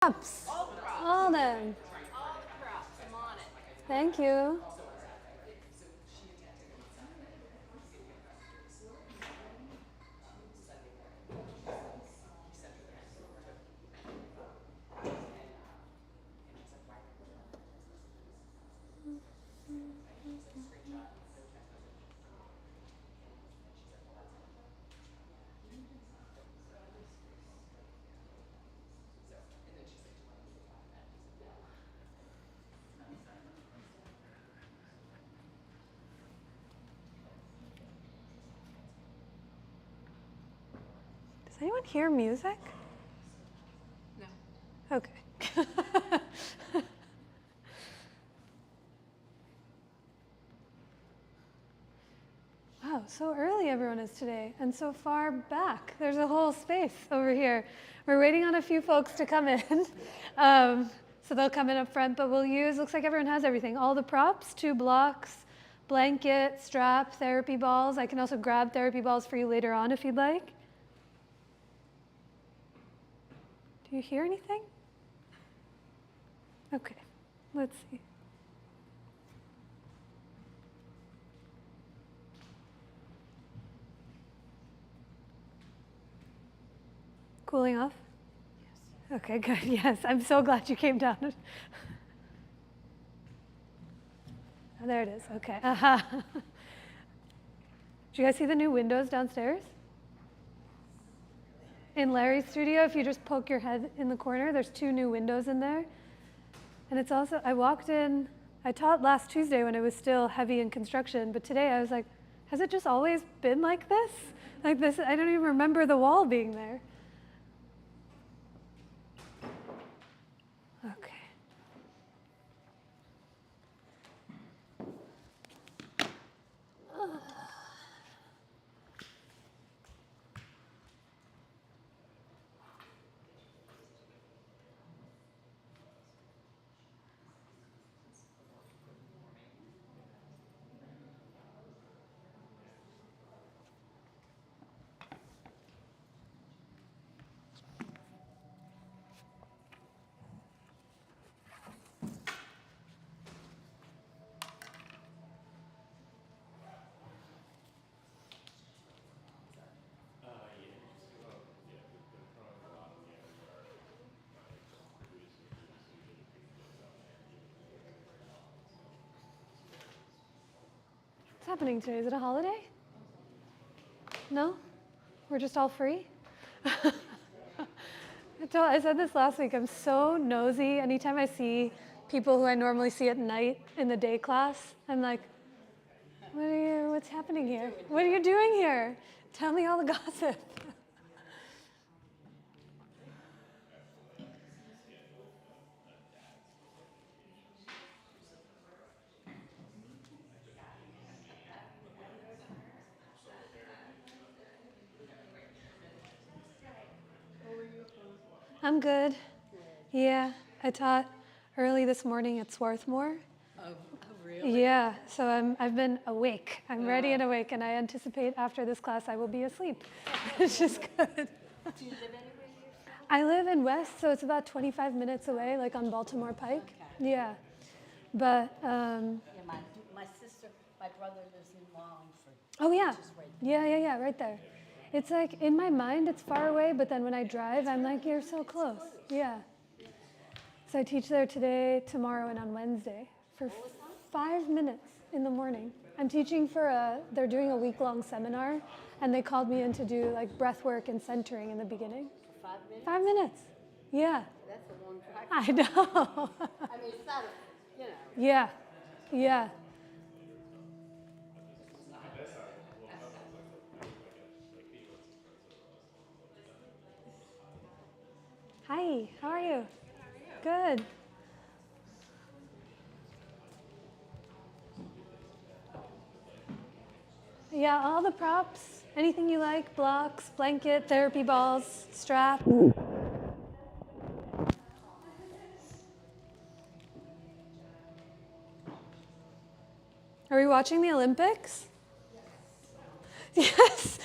Props. All of them. All the props. I'm on it. Thank you. Does anyone hear music? No. Okay. Wow, so early everyone is today, and so far back. There's a whole space over here. We're waiting on a few folks to come in. So they'll come in up front, but we'll use, looks like everyone has everything. All the props, 2 blocks, blanket, strap, therapy balls. I can also grab therapy balls for you later on if you'd like. Do you hear anything? Okay, let's see. Cooling off? Yes. Okay, good. Yes, I'm so glad you came down. Oh, there it is. Okay. Do you guys see the new windows downstairs? In Larry's studio, if you just poke your head in the corner, there's 2 new windows in there. And it's also, I walked in, I taught last Tuesday when it was still heavy in construction, but today I was like, has it just always been like this? Like this, I don't even remember the wall being there. Okay. What's happening today? Is it a holiday? No? We're just all free? I said this last week, I'm so nosy. Anytime I see people who I normally see at night in the day class, I'm like, what's happening here? What are you doing here? Tell me all the gossip. I'm good. Yeah, I taught early this morning at Swarthmore. Oh, really? Yeah, so I've been awake. I'm ready and awake, and I anticipate after this class I will be asleep. It's just good. Do you live anywhere near? I live in West, so it's about 25 minutes away, like on Baltimore Pike. Okay. Yeah, but Yeah, my sister, my brother lives in Wallingford. oh yeah, Which is right there. yeah, right there. It's like in my mind it's far away, but then when I drive, I'm like, you're so close. Yeah. So I teach there today, tomorrow, and on Wednesday for 5 minutes in the morning. I'm teaching they're doing a week-long seminar, and they called me in to do like breath work and centering in the beginning. For 5 minutes? 5 minutes. Yeah. That's a long drive. I know. I mean, it's not, you know. Yeah. Yeah. Hi, how are you? Good. Yeah, all the props, anything you like, blocks, blanket, therapy balls, strap. Are we watching the Olympics? Yes.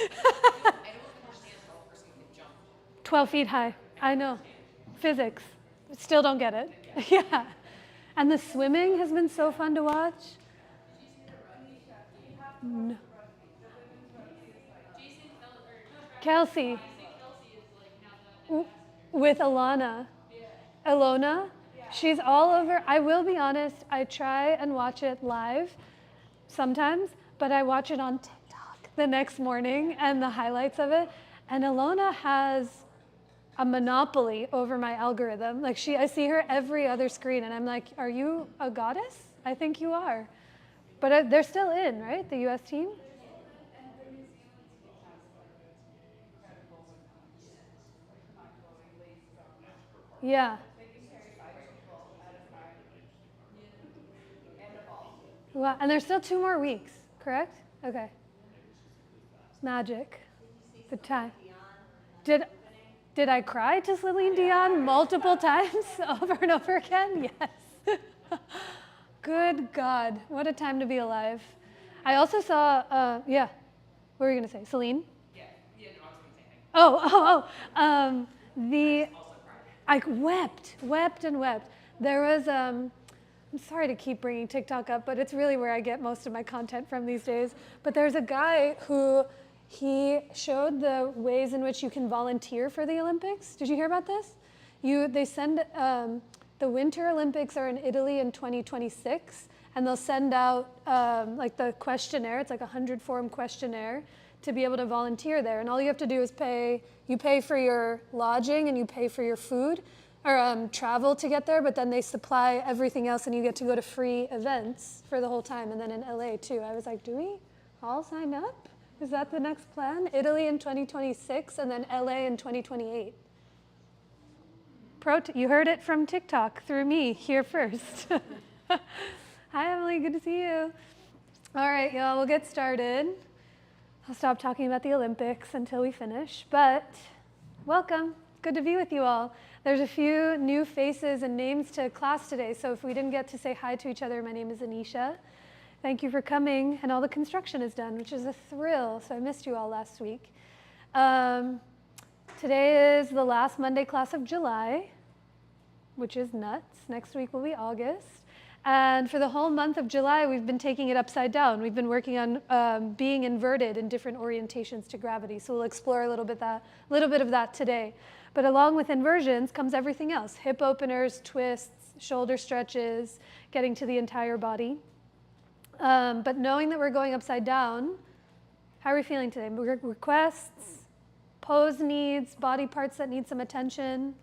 12 feet high. I know. Physics. Still don't get it. Yeah. And the swimming has been so fun to watch. No. Kelsey. With Alana. Alona. She's all over. I will be honest, I try and watch it live sometimes, but I watch it on TikTok the next morning and the highlights of it. And Alona has a monopoly over my algorithm. Like I see her every other screen and I'm like, are you a goddess? I think you are. But they're still in, right? The US team? Yeah. Wow. And there's still 2 more weeks, correct? Okay. Magic. The time. Did I cry to Celine Dion multiple times over and over again? Yes. Good God. What a time to be alive. I also saw, yeah. What were you going to say? Celine? Yeah, no, I was going to say I wept and wept. There was, I'm sorry to keep bringing TikTok up, but it's really where I get most of my content from these days. But there's a guy who, he showed the ways in which you can volunteer for the Olympics. Did you hear about this? They send, the Winter Olympics are in Italy in 2026, and they'll send out like the questionnaire, it's like a 100-form questionnaire to be able to volunteer there. And all you have to do is you pay for your lodging and you pay for your food, or travel to get there, but then they supply everything else and you get to go to free events for the whole time. And then in LA too. I was like, do we all sign up? Is that the next plan? Italy in 2026 and then LA in 2028. You heard it from TikTok through me here first. Hi, Emily, good to see you. All right, y'all, we'll get started. I'll stop talking about the Olympics until we finish, but welcome. Good to be with you all. There's a few new faces and names to class today, so if we didn't get to say hi to each other, my name is Anisha. Thank you for coming, and all the construction is done, which is a thrill, so I missed you all last week. Today is the last Monday class of July, which is nuts. Next week will be August. And for the whole month of July, we've been taking it upside down. We've been working on being inverted in different orientations to gravity. So we'll explore a little bit of that today. But along with inversions comes everything else: hip openers, twists, shoulder stretches, getting to the entire body. But knowing that we're going upside down, how are we feeling today? Requests, pose needs, body parts that need some attention.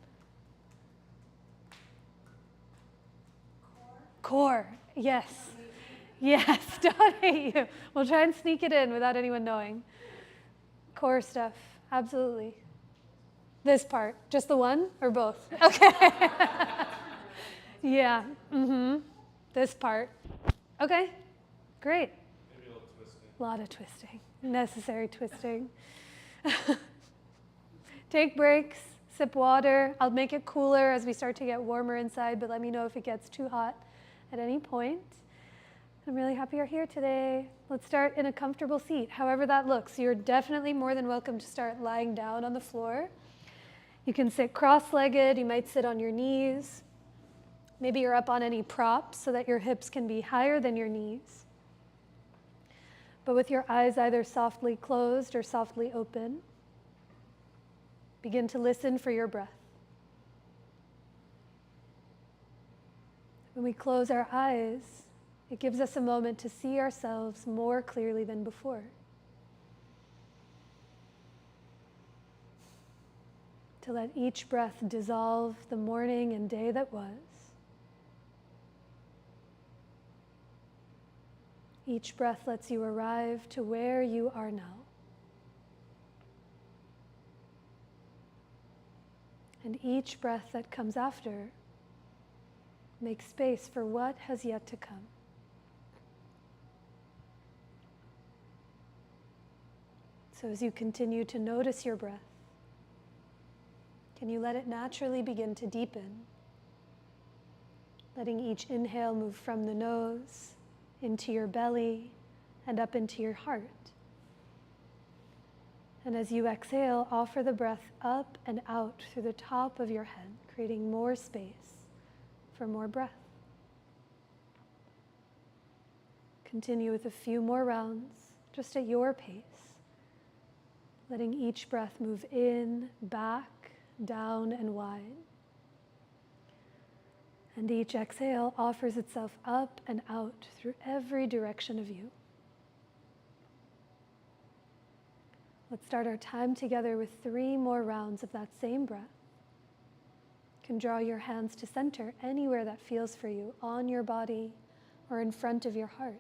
Core, yes. Yes, don't hate you. We'll try and sneak it in without anyone knowing. Core stuff, absolutely. This part, just the one or both? Okay. Yeah, this part. Okay, great. maybe a little twisting. A lot of twisting, necessary twisting. Take breaks, sip water. I'll make it cooler as we start to get warmer inside, but let me know if it gets too hot at any point. I'm really happy you're here today. Let's start in a comfortable seat, however that looks. You're definitely more than welcome to start lying down on the floor. You can sit cross-legged, you might sit on your knees. Maybe you're up on any props so that your hips can be higher than your knees. But with your eyes either softly closed or softly open, begin to listen for your breath. When we close our eyes, it gives us a moment to see ourselves more clearly than before. To let each breath dissolve the morning and day that was. Each breath lets you arrive to where you are now. And each breath that comes after makes space for what has yet to come. So as you continue to notice your breath, can you let it naturally begin to deepen? Letting each inhale move from the nose into your belly and up into your heart. And as you exhale, offer the breath up and out through the top of your head, creating more space for more breath. Continue with a few more rounds, just at your pace, letting each breath move in, back, down, and wide. And each exhale offers itself up and out through every direction of you. Let's start our time together with 3 more rounds of that same breath. You can draw your hands to center anywhere that feels for you, on your body or in front of your heart.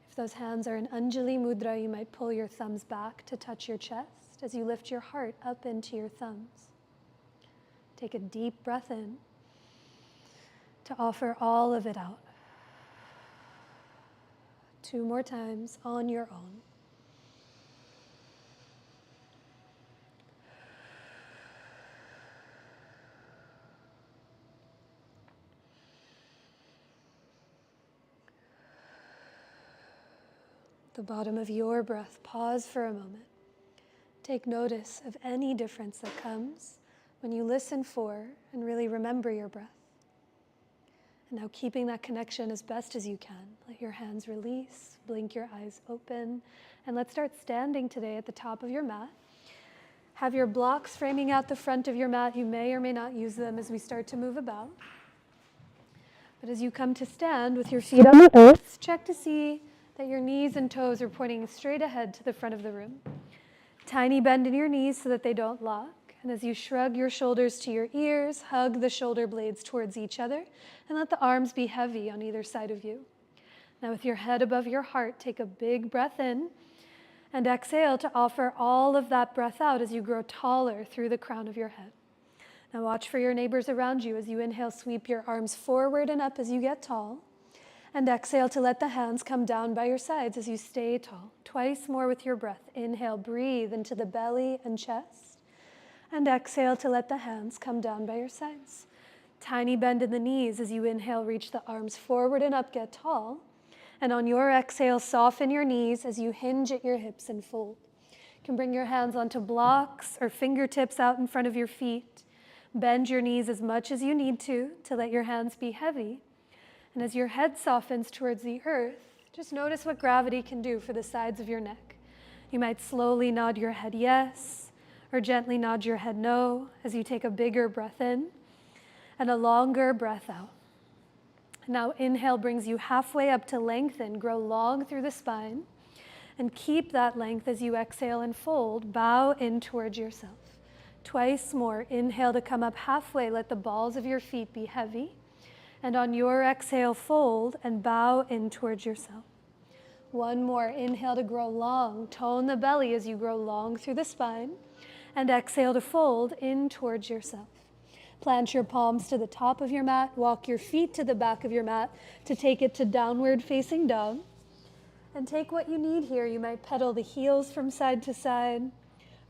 If those hands are in Anjali Mudra, you might pull your thumbs back to touch your chest as you lift your heart up into your thumbs. Take a deep breath in to offer all of it out. 2 more times on your own. The bottom of your breath, pause for a moment. Take notice of any difference that comes when you listen for and really remember your breath. And now keeping that connection as best as you can. Let your hands release, blink your eyes open, and let's start standing today at the top of your mat. Have your blocks framing out the front of your mat. You may or may not use them as we start to move about. But as you come to stand with your feet on the earth, check to see that your knees and toes are pointing straight ahead to the front of the room. Tiny bend in your knees so that they don't lock. And as you shrug your shoulders to your ears, hug the shoulder blades towards each other, and let the arms be heavy on either side of you. Now with your head above your heart, take a big breath in, and exhale to offer all of that breath out as you grow taller through the crown of your head. Now watch for your neighbors around you. As you inhale, sweep your arms forward and up as you get tall. And exhale to let the hands come down by your sides as you stay tall. Twice more with your breath. Inhale, breathe into the belly and chest. And exhale to let the hands come down by your sides. Tiny bend in the knees as you inhale, reach the arms forward and up, get tall. And on your exhale, soften your knees as you hinge at your hips and fold. You can bring your hands onto blocks or fingertips out in front of your feet. Bend your knees as much as you need to let your hands be heavy. And as your head softens towards the earth, just notice what gravity can do for the sides of your neck. You might slowly nod your head yes, or gently nod your head no, as you take a bigger breath in and a longer breath out. Now inhale brings you halfway up to lengthen, grow long through the spine, and keep that length as you exhale and fold, bow in towards yourself. Twice more, inhale to come up halfway, let the balls of your feet be heavy. And on your exhale, fold and bow in towards yourself. 1 more, inhale to grow long. Tone the belly as you grow long through the spine. And exhale to fold in towards yourself. Plant your palms to the top of your mat. Walk your feet to the back of your mat to take it to downward facing dog. And take what you need here. You might pedal the heels from side to side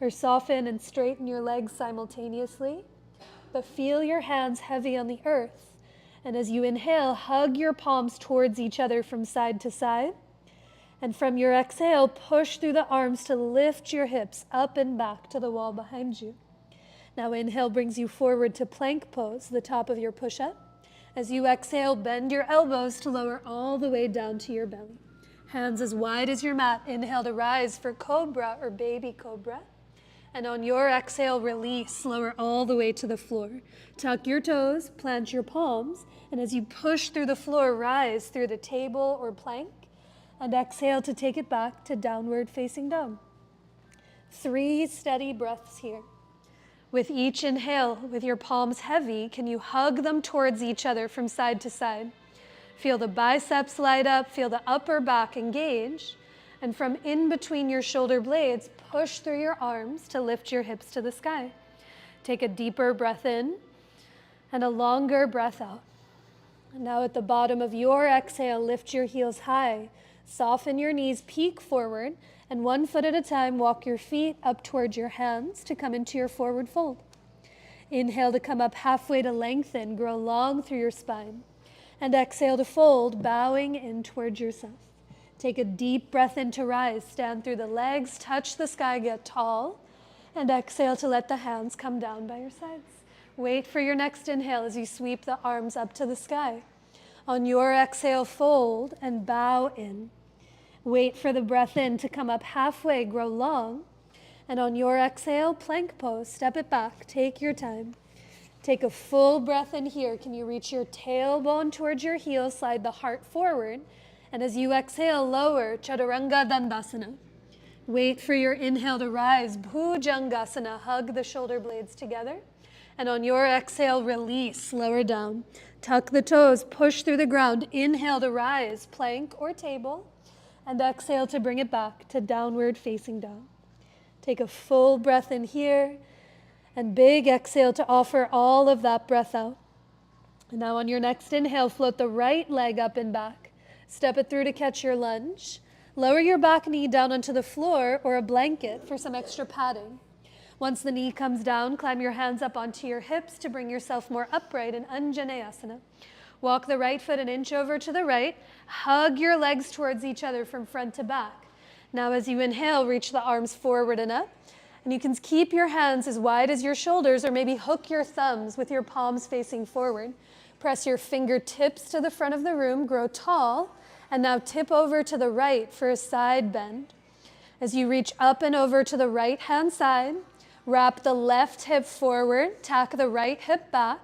or soften and straighten your legs simultaneously. But feel your hands heavy on the earth. And as you inhale, hug your palms towards each other from side to side. And from your exhale, push through the arms to lift your hips up and back to the wall behind you. Now inhale brings you forward to plank pose, the top of your push-up. As you exhale, bend your elbows to lower all the way down to your belly. Hands as wide as your mat. Inhale to rise for cobra or baby cobra. And on your exhale, release, lower all the way to the floor. Tuck your toes, plant your palms, and as you push through the floor, rise through the table or plank, and exhale to take it back to downward facing dog. 3 steady breaths here. With each inhale, with your palms heavy, can you hug them towards each other from side to side? Feel the biceps light up, feel the upper back engage. And from in between your shoulder blades, push through your arms to lift your hips to the sky. Take a deeper breath in and a longer breath out. And now at the bottom of your exhale, lift your heels high. Soften your knees, peek forward, and 1 foot at a time, walk your feet up towards your hands to come into your forward fold. Inhale to come up halfway to lengthen, grow long through your spine. And exhale to fold, bowing in towards yourself. Take a deep breath in to rise, stand through the legs, touch the sky, get tall, and exhale to let the hands come down by your sides. Wait for your next inhale as you sweep the arms up to the sky. On your exhale, fold and bow in. Wait for the breath in to come up halfway, grow long. And on your exhale, plank pose, step it back, take your time. Take a full breath in here. Can you reach your tailbone towards your heel, slide the heart forward. And as you exhale, lower, Chaturanga Dandasana. Wait for your inhale to rise, Bhujangasana, hug the shoulder blades together. And on your exhale, release, lower down. Tuck the toes, push through the ground. Inhale to rise, plank or table. And exhale to bring it back to downward facing dog. Take a full breath in here. And big exhale to offer all of that breath out. And now on your next inhale, float the right leg up and back. Step it through to catch your lunge. Lower your back knee down onto the floor or a blanket for some extra padding. Once the knee comes down, climb your hands up onto your hips to bring yourself more upright in Anjaneyasana. Walk the right foot an inch over to the right. Hug your legs towards each other from front to back. Now as you inhale, reach the arms forward and up. And you can keep your hands as wide as your shoulders or maybe hook your thumbs with your palms facing forward. Press your fingertips to the front of the room, grow tall, and now tip over to the right for a side bend. As you reach up and over to the right hand side, wrap the left hip forward, tack the right hip back,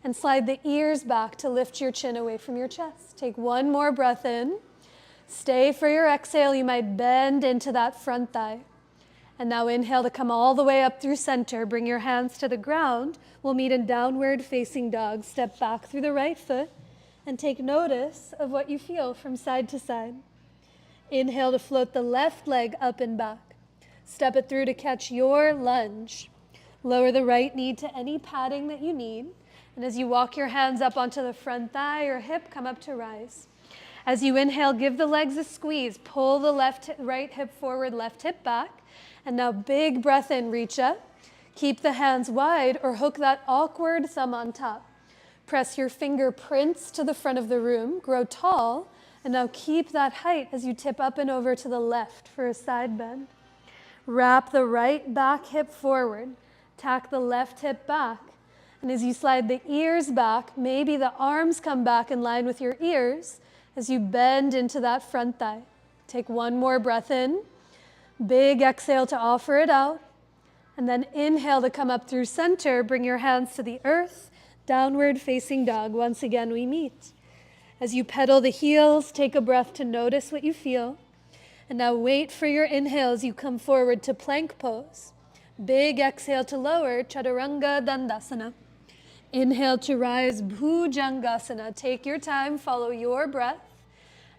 and slide the ears back to lift your chin away from your chest. Take one more breath in. Stay for your exhale. You might bend into that front thigh. And now inhale to come all the way up through center. Bring your hands to the ground. We'll meet in downward facing dog. Step back through the right foot and take notice of what you feel from side to side. Inhale to float the left leg up and back. Step it through to catch your lunge. Lower the right knee to any padding that you need. And as you walk your hands up onto the front thigh or hip, come up to rise. As you inhale, give the legs a squeeze. Pull the right hip forward, left hip back. And now big breath in, reach up. Keep the hands wide or hook that awkward thumb on top. Press your fingerprints to the front of the room, grow tall, and now keep that height as you tip up and over to the left for a side bend. Wrap the right back hip forward, tack the left hip back, and as you slide the ears back, maybe the arms come back in line with your ears as you bend into that front thigh. Take one more breath in. Big exhale to offer it out. And then inhale to come up through center. Bring your hands to the earth. Downward facing dog. Once again, we meet. As you pedal the heels, take a breath to notice what you feel. And now wait for your inhale as you come forward to plank pose. Big exhale to lower, Chaturanga Dandasana. Inhale to rise, Bhujangasana. Take your time, follow your breath.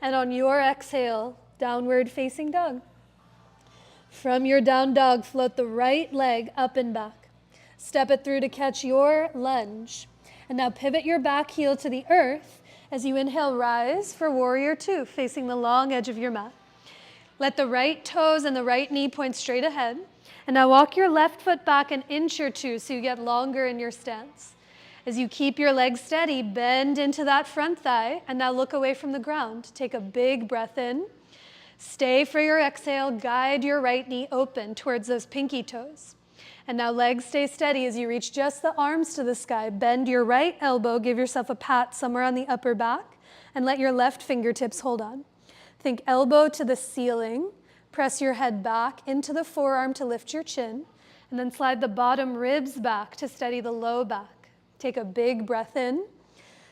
And on your exhale, downward facing dog. From your down dog, float the right leg up and back. Step it through to catch your lunge. And now pivot your back heel to the earth. As you inhale, rise for warrior two, facing the long edge of your mat. Let the right toes and the right knee point straight ahead. And now walk your left foot back an inch or two so you get longer in your stance. As you keep your legs steady, bend into that front thigh, and now look away from the ground. Take a big breath in. Stay for your exhale. Guide your right knee open towards those pinky toes. And now legs stay steady as you reach just the arms to the sky. Bend your right elbow, give yourself a pat somewhere on the upper back, and let your left fingertips hold on. Think elbow to the ceiling. Press your head back into the forearm to lift your chin, and then slide the bottom ribs back to steady the low back. Take a big breath in.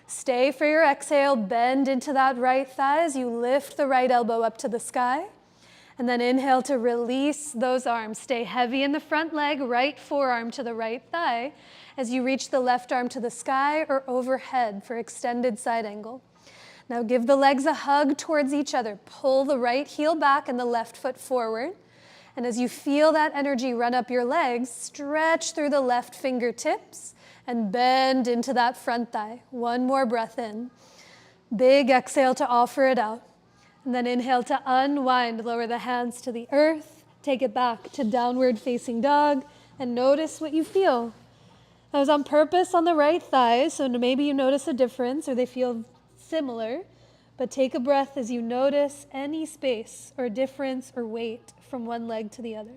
Stay for your exhale. Bend into that right thigh as you lift the right elbow up to the sky. And then inhale to release those arms. Stay heavy in the front leg, right forearm to the right thigh as you reach the left arm to the sky or overhead for extended side angle. Now give the legs a hug towards each other. Pull the right heel back and the left foot forward. And as you feel that energy run up your legs, stretch through the left fingertips and bend into that front thigh. One more breath in. Big exhale to offer it out. And then inhale to unwind. Lower the hands to the earth. Take it back to downward facing dog. And notice what you feel. That was on purpose on the right thigh, so maybe you notice a difference or they feel similar. But take a breath as you notice any space or difference or weight from one leg to the other.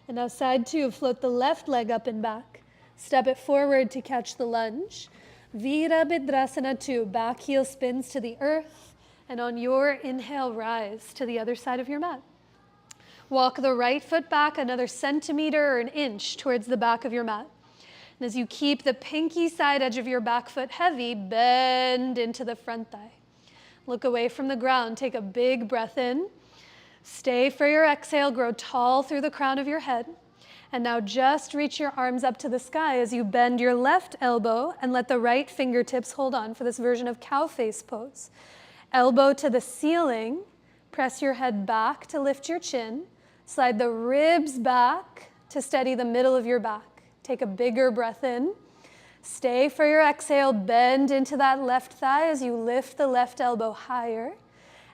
And now side two, float the left leg up and back. Step it forward to catch the lunge. Virabhadrasana 2, back heel spins to the earth. And on your inhale, rise to the other side of your mat. Walk the right foot back another centimeter or an inch towards the back of your mat. And as you keep the pinky side edge of your back foot heavy, bend into the front thigh. Look away from the ground. Take a big breath in. Stay for your exhale. Grow tall through the crown of your head. And now just reach your arms up to the sky as you bend your left elbow and let the right fingertips hold on for this version of cow face pose. Elbow to the ceiling. Press your head back to lift your chin. Slide the ribs back to steady the middle of your back. Take a bigger breath in. Stay for your exhale. Bend into that left thigh as you lift the left elbow higher.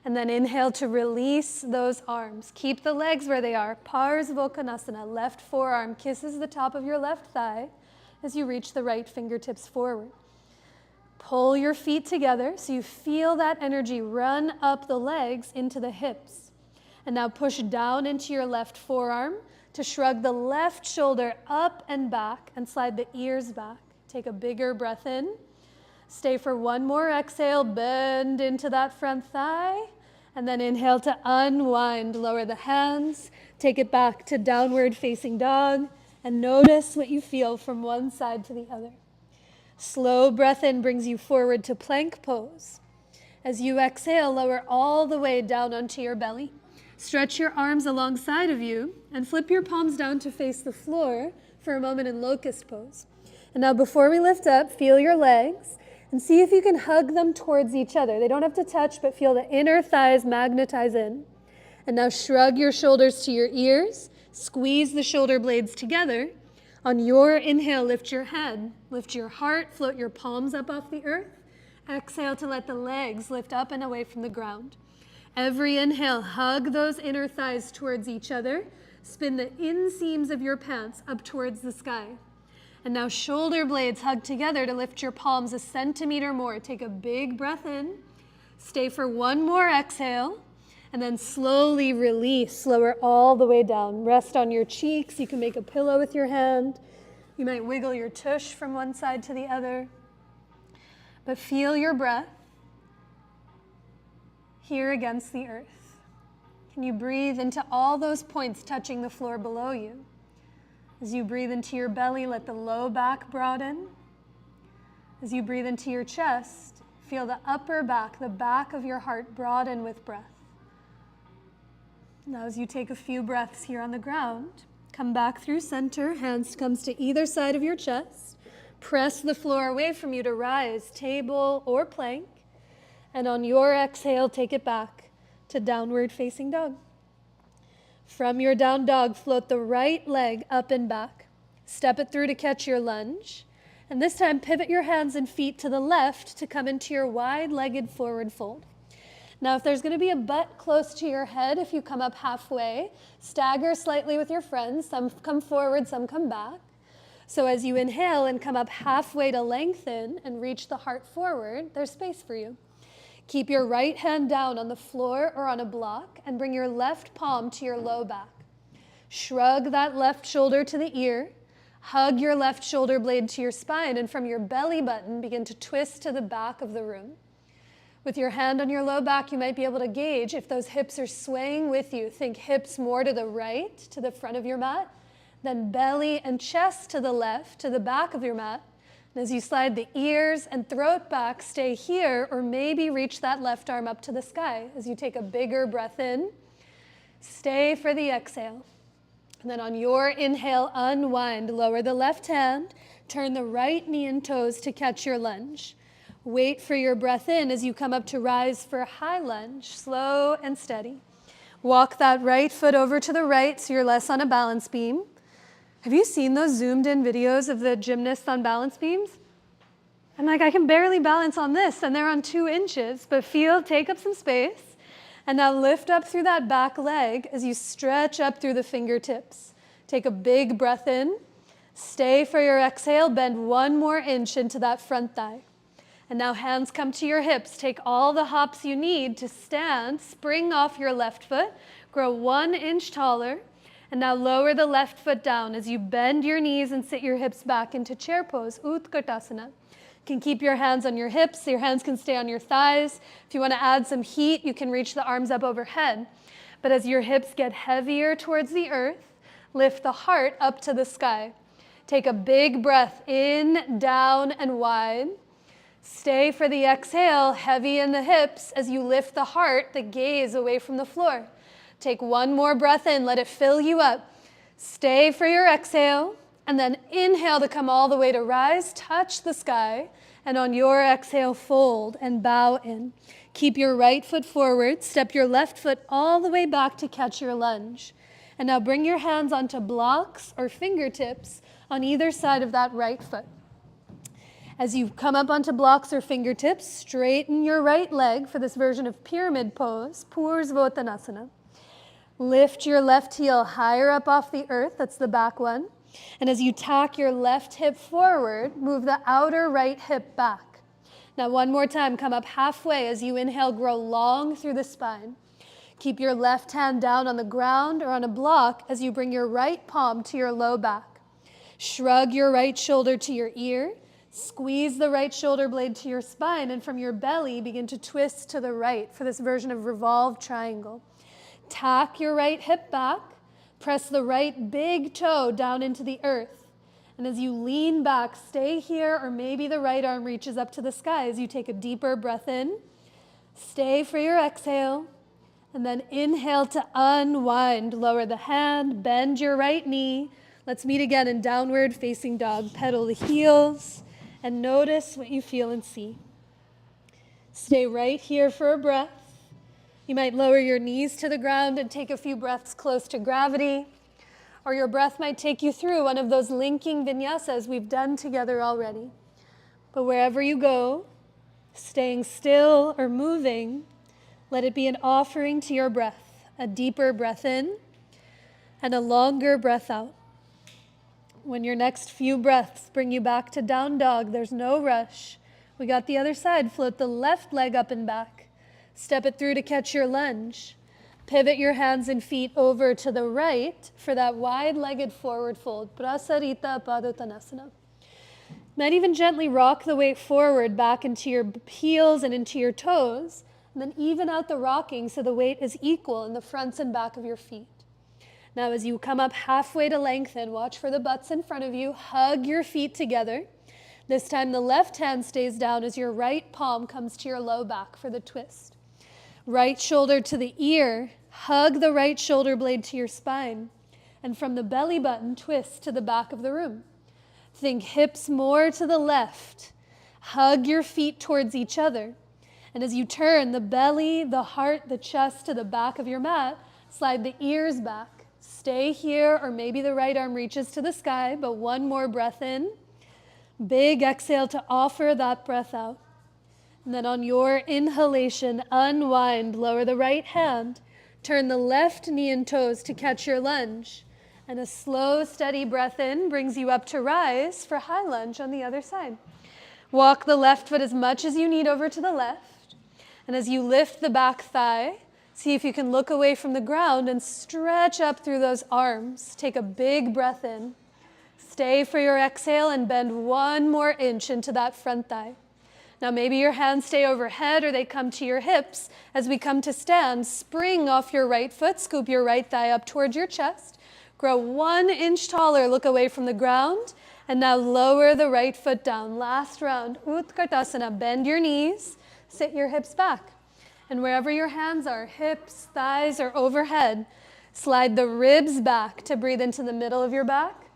And then inhale to release those arms. Keep the legs where they are. Parsvottanasana. Left forearm kisses the top of your left thigh as you reach the right fingertips forward. Pull your feet together so you feel that energy run up the legs into the hips. And now push down into your left forearm to shrug the left shoulder up and back and slide the ears back. Take a bigger breath in. Stay for one more exhale, bend into that front thigh, and then inhale to unwind. Lower the hands, take it back to downward facing dog, and notice what you feel from one side to the other. Slow breath in brings you forward to plank pose. As you exhale, lower all the way down onto your belly. Stretch your arms alongside of you and flip your palms down to face the floor for a moment in locust pose. And now before we lift up, feel your legs and see if you can hug them towards each other. They don't have to touch, but feel the inner thighs magnetize in. And now shrug your shoulders to your ears. Squeeze the shoulder blades together. On your inhale, lift your head. Lift your heart. Float your palms up off the earth. Exhale to let the legs lift up and away from the ground. Every inhale, hug those inner thighs towards each other. Spin the inseams of your pants up towards the sky. And now shoulder blades hug together to lift your palms a centimeter more. Take a big breath in. Stay for one more exhale. And then slowly release. Lower all the way down. Rest on your cheeks. You can make a pillow with your hand. You might wiggle your tush from one side to the other. But feel your breath here against the earth. Can you breathe into all those points touching the floor below you? As you breathe into your belly, let the low back broaden. As you breathe into your chest, feel the upper back, the back of your heart broaden with breath. Now as you take a few breaths here on the ground, come back through center, hands comes to either side of your chest. Press the floor away from you to rise, table or plank. And on your exhale, take it back to downward facing dog. From your down dog, float the right leg up and back. Step it through to catch your lunge. And this time, pivot your hands and feet to the left to come into your wide-legged forward fold. Now, if there's going to be a butt close to your head, if you come up halfway, stagger slightly with your friends. Some come forward, some come back. So as you inhale and come up halfway to lengthen and reach the heart forward, there's space for you. Keep your right hand down on the floor or on a block and bring your left palm to your low back. Shrug that left shoulder to the ear. Hug your left shoulder blade to your spine, and from your belly button, begin to twist to the back of the room. With your hand on your low back, you might be able to gauge if those hips are swaying with you. Think hips more to the right, to the front of your mat, then belly and chest to the left, to the back of your mat. And as you slide the ears and throat back, stay here or maybe reach that left arm up to the sky as you take a bigger breath in. Stay for the exhale. And then on your inhale, unwind. Lower the left hand. Turn the right knee and toes to catch your lunge. Wait for your breath in as you come up to rise for a high lunge, slow and steady. Walk that right foot over to the right so you're less on a balance beam. Have you seen those zoomed in videos of the gymnasts on balance beams? I'm like, I can barely balance on this, and they're on 2 inches, but take up some space. And now lift up through that back leg as you stretch up through the fingertips. Take a big breath in. Stay for your exhale. Bend 1 more inch into that front thigh. And now hands come to your hips. Take all the hops you need to stand. Spring off your left foot. Grow 1 inch taller. And now lower the left foot down as you bend your knees and sit your hips back into chair pose, Utkatasana. You can keep your hands on your hips, your hands can stay on your thighs. If you want to add some heat, you can reach the arms up overhead. But as your hips get heavier towards the earth, lift the heart up to the sky. Take a big breath in, down, and wide. Stay for the exhale, heavy in the hips as you lift the heart, the gaze away from the floor. Take one more breath in, let it fill you up. Stay for your exhale, and then inhale to come all the way to rise, touch the sky, and on your exhale, fold and bow in. Keep your right foot forward, step your left foot all the way back to catch your lunge. And now bring your hands onto blocks or fingertips on either side of that right foot. As you come up onto blocks or fingertips, straighten your right leg for this version of pyramid pose, Pursvottanasana. Lift your left heel higher up off the earth, that's the back one. And as you tack your left hip forward, move the outer right hip back. Now one more time, come up halfway as you inhale, grow long through the spine. Keep your left hand down on the ground or on a block as you bring your right palm to your low back. Shrug your right shoulder to your ear. Squeeze the right shoulder blade to your spine, and from your belly, begin to twist to the right for this version of revolved triangle. Tack your right hip back. Press the right big toe down into the earth. And as you lean back, stay here, or maybe the right arm reaches up to the sky as you take a deeper breath in. Stay for your exhale. And then inhale to unwind. Lower the hand, bend your right knee. Let's meet again in downward facing dog. Pedal the heels and notice what you feel and see. Stay right here for a breath. You might lower your knees to the ground and take a few breaths close to gravity, or your breath might take you through one of those linking vinyasas we've done together already. But wherever you go, staying still or moving, let it be an offering to your breath, a deeper breath in and a longer breath out. When your next few breaths bring you back to down dog, there's no rush. We got the other side. Float the left leg up and back. Step it through to catch your lunge. Pivot your hands and feet over to the right for that wide-legged forward fold. Prasarita Padottanasana. Might even gently rock the weight forward back into your heels and into your toes, and then even out the rocking so the weight is equal in the fronts and back of your feet. Now as you come up halfway to lengthen, watch for the butts in front of you, hug your feet together. This time the left hand stays down as your right palm comes to your low back for the twist. Right shoulder to the ear, hug the right shoulder blade to your spine, and from the belly button, twist to the back of the room. Think hips more to the left, hug your feet towards each other, and as you turn the belly, the heart, the chest to the back of your mat, slide the ears back. Stay here, or maybe the right arm reaches to the sky, but one more breath in. Big exhale to offer that breath out. And then on your inhalation, unwind, lower the right hand, turn the left knee and toes to catch your lunge. And a slow, steady breath in brings you up to rise for high lunge on the other side. Walk the left foot as much as you need over to the left. And as you lift the back thigh, see if you can look away from the ground and stretch up through those arms. Take a big breath in. Stay for your exhale and bend one more inch into that front thigh. Now maybe your hands stay overhead or they come to your hips. As we come to stand, spring off your right foot, scoop your right thigh up towards your chest. Grow 1 inch taller, look away from the ground. And now lower the right foot down. Last round, Utkatasana, bend your knees, sit your hips back. And wherever your hands are, hips, thighs, or overhead, slide the ribs back to breathe into the middle of your back.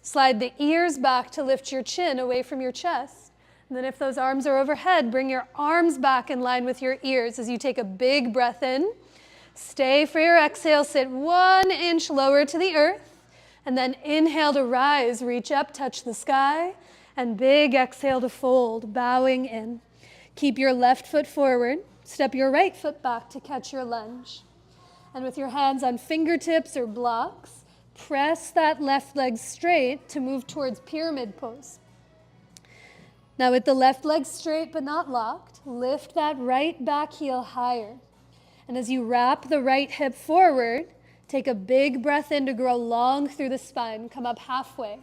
Slide the ears back to lift your chin away from your chest. And then if those arms are overhead, bring your arms back in line with your ears as you take a big breath in. Stay for your exhale, sit 1 inch lower to the earth. And then inhale to rise, reach up, touch the sky. And big exhale to fold, bowing in. Keep your left foot forward. Step your right foot back to catch your lunge. And with your hands on fingertips or blocks, press that left leg straight to move towards pyramid pose. Now with the left leg straight but not locked, lift that right back heel higher. And as you wrap the right hip forward, Take a big breath in to grow long through the spine. Come up halfway.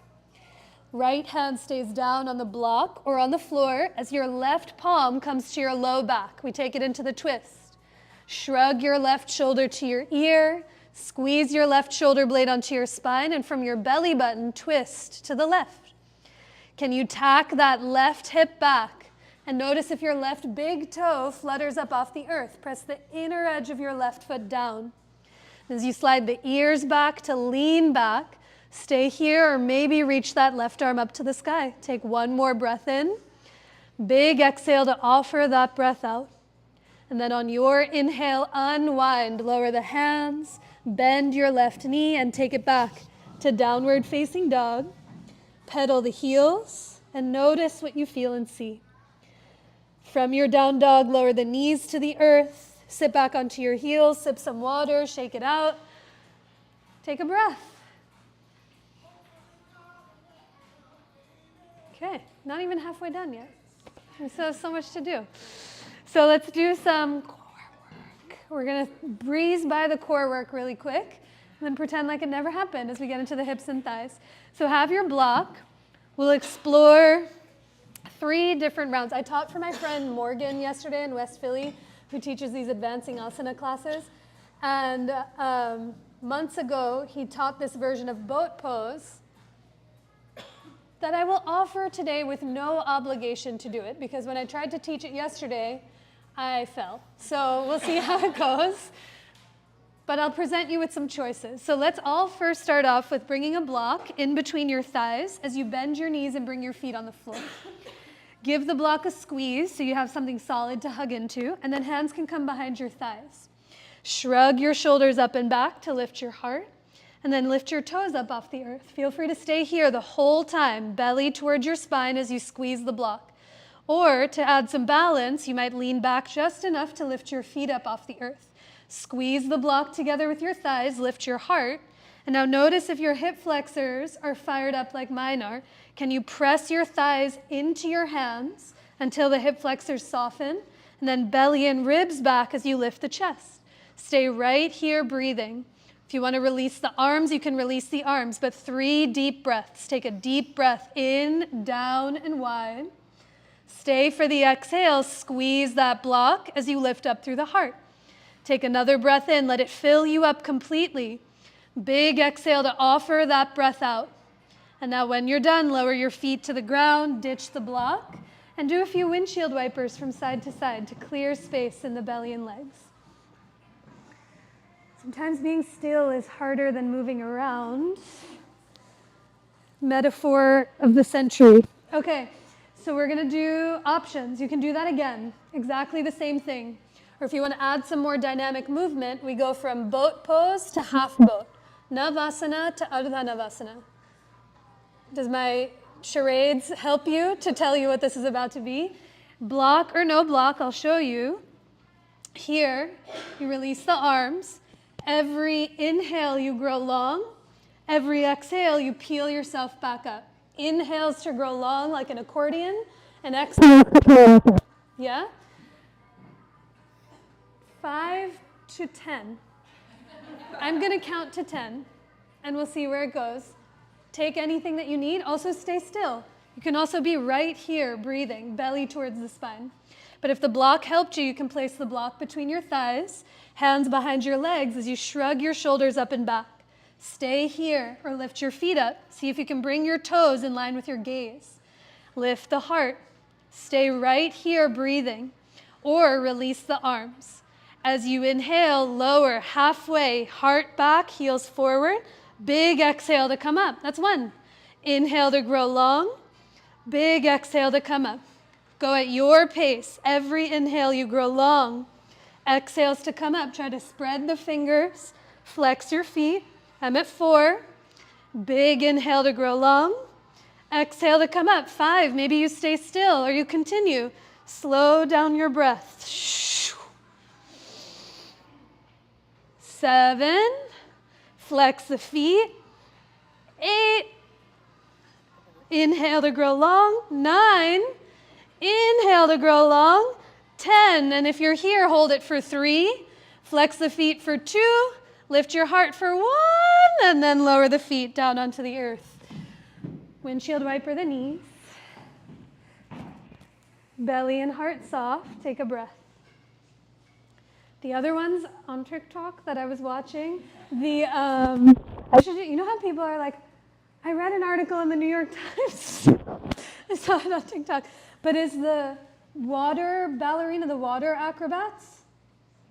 Right hand stays down on the block or on the floor as your left palm comes to your low back. We take it into the twist. Shrug your left shoulder to your ear. Squeeze your left shoulder blade onto your spine, and from your belly button, twist to the left. Can you tack that left hip back? And notice if your left big toe flutters up off the earth. Press the inner edge of your left foot down. As you slide the ears back to lean back, stay here or maybe reach that left arm up to the sky. Take one more breath in. Big exhale to offer that breath out. And then on your inhale, unwind. Lower the hands, bend your left knee, and take it back to downward facing dog. Pedal the heels and notice what you feel and see. From your down dog, lower the knees to the earth. Sit back onto your heels, sip some water, shake it out. Take a breath. Okay, not even halfway done yet. We still have so much to do. So let's do some core work. We're gonna breeze by the core work really quick and then pretend like it never happened as we get into the hips and thighs. So have your block. We'll explore 3 different rounds. I taught for my friend Morgan yesterday in West Philly, who teaches these advancing asana classes. And months ago, he taught this version of boat pose that I will offer today with no obligation to do it, because when I tried to teach it yesterday, I fell. So we'll see how it goes. But I'll present you with some choices. So let's all first start off with bringing a block in between your thighs as you bend your knees and bring your feet on the floor. Give the block a squeeze so you have something solid to hug into, and then hands can come behind your thighs. Shrug your shoulders up and back to lift your heart, and then lift your toes up off the earth. Feel free to stay here the whole time, belly towards your spine as you squeeze the block. Or to add some balance, you might lean back just enough to lift your feet up off the earth. Squeeze the block together with your thighs, lift your heart. And now notice if your hip flexors are fired up like mine are. Can you press your thighs into your hands until the hip flexors soften? And then belly and ribs back as you lift the chest. Stay right here breathing. If you want to release the arms, you can release the arms, but 3 deep breaths. Take a deep breath in, down, and wide. Stay for the exhale. Squeeze that block as you lift up through the heart. Take another breath in. Let it fill you up completely. Big exhale to offer that breath out. And now when you're done, lower your feet to the ground, ditch the block, and do a few windshield wipers from side to side to clear space in the belly and legs. Sometimes being still is harder than moving around. Metaphor of the century. Okay, so we're gonna do options. You can do that again, exactly the same thing. Or if you want to add some more dynamic movement, we go from boat pose to half boat, Navasana to Ardha Navasana. Does my charades help you to tell you what this is about to be? Block or no block, I'll show you. Here, you release the arms. Every inhale, you grow long. Every exhale, you peel yourself back up. Inhales to grow long like an accordion, and exhale to peel up. Yeah? 5 to 10. I'm going to count to 10, and we'll see where it goes. Take anything that you need. Also stay still. You can also be right here, breathing, belly towards the spine. But if the block helped you, you can place the block between your thighs, hands behind your legs as you shrug your shoulders up and back. Stay here or lift your feet up. See if you can bring your toes in line with your gaze. Lift the heart. Stay right here, breathing, or release the arms. As you inhale, lower halfway, heart back, heels forward. Big exhale to come up. That's 1. Inhale to grow long. Big exhale to come up. Go at your pace. Every inhale you grow long. Exhales to come up. Try to spread the fingers. Flex your feet. I'm at 4. Big inhale to grow long. Exhale to come up. 5. Maybe you stay still or you continue. Slow down your breath. 7. Flex the feet. 8. Inhale to grow long. 9. Inhale to grow long. 10. And if you're here, hold it for 3. Flex the feet for 2. Lift your heart for 1, and then lower the feet down onto the earth. Windshield wiper the knees. Belly and heart soft. Take a breath. The other ones on TikTok that I was watching, you know how people are like, I read an article in the New York Times. I saw it on TikTok. But is the water ballerina, the water acrobats?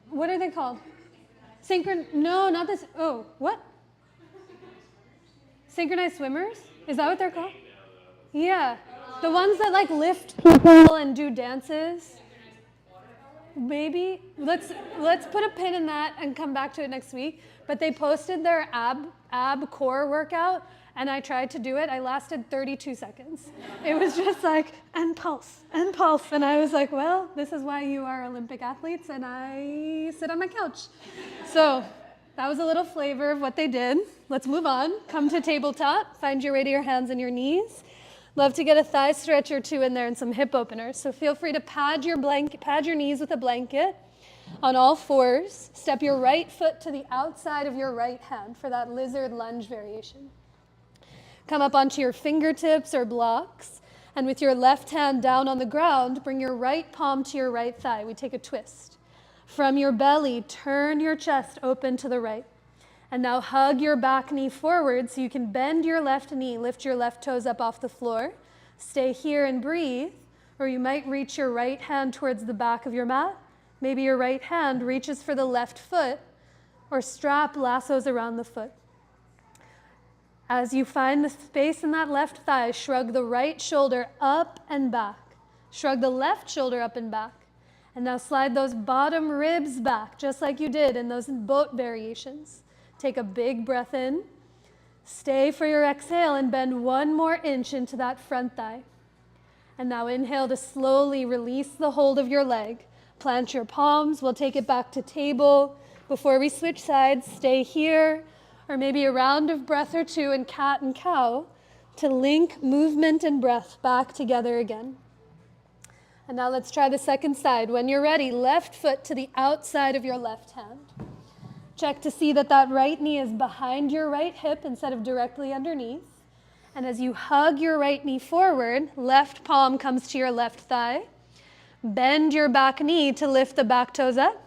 What are they called? No, not this. Oh, what? Synchronized swimmers? Is that what they're called? Yeah. The ones that like lift people and do dances. Maybe. Let's put a pin in that and come back to it next week. But they posted their ab core workout, and I tried to do it. I lasted 32 seconds. It was just like, and pulse. And I was like, well, this is why you are Olympic athletes, and I sit on my couch. So that was a little flavor of what they did. Let's move on. Come to tabletop. Find your way to your hands and your knees. Love to get a thigh stretch or two in there and some hip openers. So feel free to pad your knees with a blanket on all fours. Step your right foot to the outside of your right hand for that lizard lunge variation. Come up onto your fingertips or blocks, and with your left hand down on the ground, bring your right palm to your right thigh. We take a twist. From your belly, turn your chest open to the right. And now hug your back knee forward so you can bend your left knee, lift your left toes up off the floor. Stay here and breathe, or you might reach your right hand towards the back of your mat. Maybe your right hand reaches for the left foot, or strap lassos around the foot. As you find the space in that left thigh, shrug the right shoulder up and back. Shrug the left shoulder up and back. And now slide those bottom ribs back, just like you did in those boat variations. Take a big breath in. Stay for your exhale and bend 1 more inch into that front thigh. And now inhale to slowly release the hold of your leg. Plant your palms. We'll take it back to table. Before we switch sides, stay here, or maybe a round of breath or two in cat and cow to link movement and breath back together again. And now let's try the second side. When you're ready, left foot to the outside of your left hand. Check to see that that right knee is behind your right hip instead of directly underneath. And as you hug your right knee forward, left palm comes to your left thigh. Bend your back knee to lift the back toes up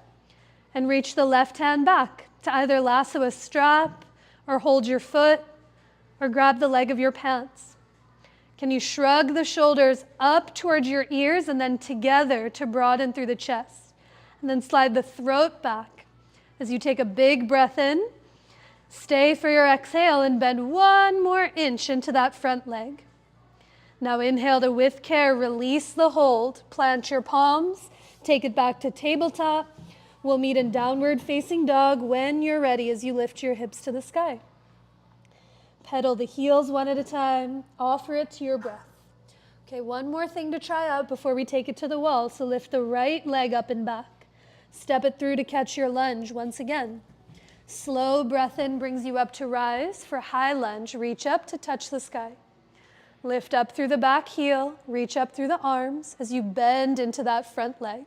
and reach the left hand back to either lasso a strap or hold your foot or grab the leg of your pants. Can you shrug the shoulders up towards your ears and then together to broaden through the chest? And then slide the throat back. As you take a big breath in, stay for your exhale and bend 1 more inch into that front leg. Now inhale to, with care, release the hold. Plant your palms, take it back to tabletop. We'll meet in downward facing dog when you're ready as you lift your hips to the sky. Pedal the heels 1 at a time, offer it to your breath. Okay, 1 more thing to try out before we take it to the wall. So lift the right leg up and back. Step it through to catch your lunge once again. Slow breath in brings you up to rise. For high lunge, reach up to touch the sky. Lift up through the back heel, reach up through the arms as you bend into that front leg.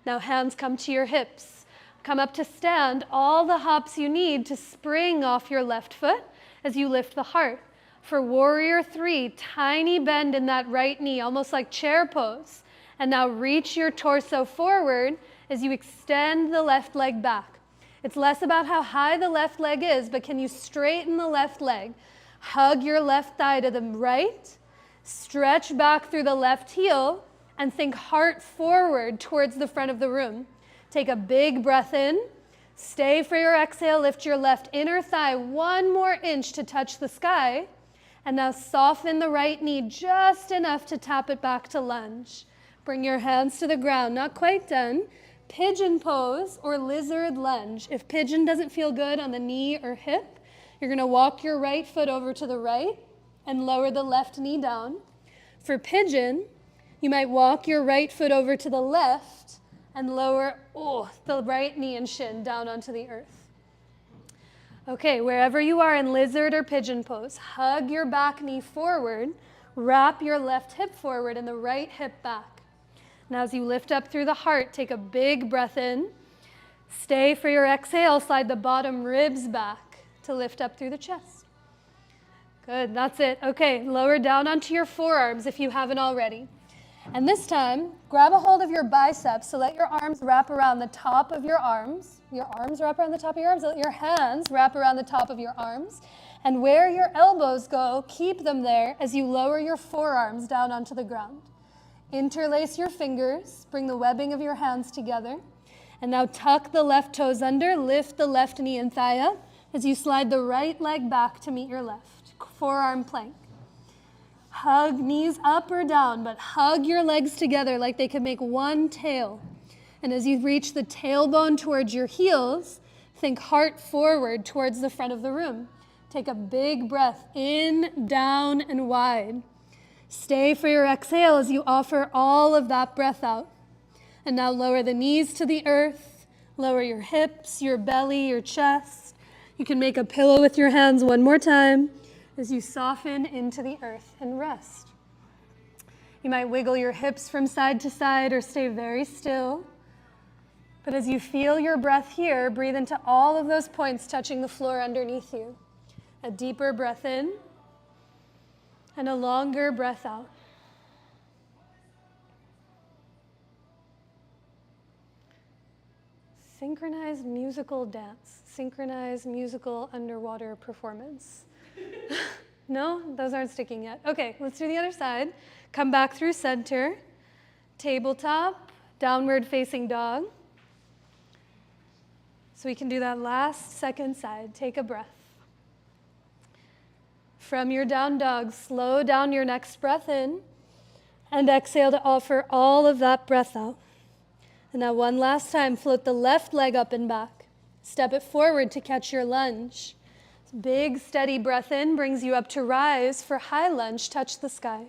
Now hands come to your hips. Come up to stand, all the hops you need to spring off your left foot as you lift the heart. For warrior 3, tiny bend in that right knee, almost like chair pose. And now reach your torso forward as you extend the left leg back. It's less about how high the left leg is, but can you straighten the left leg? Hug your left thigh to the right, stretch back through the left heel, and think heart forward towards the front of the room. Take a big breath in. Stay for your exhale. Lift your left inner thigh 1 more inch to touch the sky. And now soften the right knee just enough to tap it back to lunge. Bring your hands to the ground. Not quite done. Pigeon pose or lizard lunge. If pigeon doesn't feel good on the knee or hip, you're going to walk your right foot over to the right and lower the left knee down. For pigeon, you might walk your right foot over to the left and lower the right knee and shin down onto the earth. Okay, wherever you are in lizard or pigeon pose, hug your back knee forward, wrap your left hip forward and the right hip back. Now as you lift up through the heart, take a big breath in. Stay for your exhale. Slide the bottom ribs back to lift up through the chest. Good, that's it. Okay, lower down onto your forearms if you haven't already. And this time, grab a hold of your biceps, so let your arms wrap around the top of your arms. Your arms wrap around the top of your arms. Let your hands wrap around the top of your arms. And where your elbows go, keep them there as you lower your forearms down onto the ground. Interlace your fingers. Bring the webbing of your hands together. And now tuck the left toes under. Lift the left knee and thigh up as you slide the right leg back to meet your left. Forearm plank. Hug knees up or down, but hug your legs together like they could make one tail. And as you reach the tailbone towards your heels, think heart forward towards the front of the room. Take a big breath in, down, and wide. Stay for your exhale as you offer all of that breath out. And now lower the knees to the earth. Lower your hips, your belly, your chest. You can make a pillow with your hands one more time as you soften into the earth and rest. You might wiggle your hips from side to side or stay very still. But as you feel your breath here, breathe into all of those points touching the floor underneath you. A deeper breath in and a longer breath out. Synchronized musical dance, synchronized musical underwater performance. No, those aren't sticking yet. Okay, let's do the other side. Come back through center, tabletop, downward facing dog. So we can do that last second side. Take a breath. From your down dog, slow down your next breath in and exhale to offer all of that breath out. And now one last time, float the left leg up and back. Step it forward to catch your lunge. Big, steady breath in brings you up to rise for high lunge, touch the sky.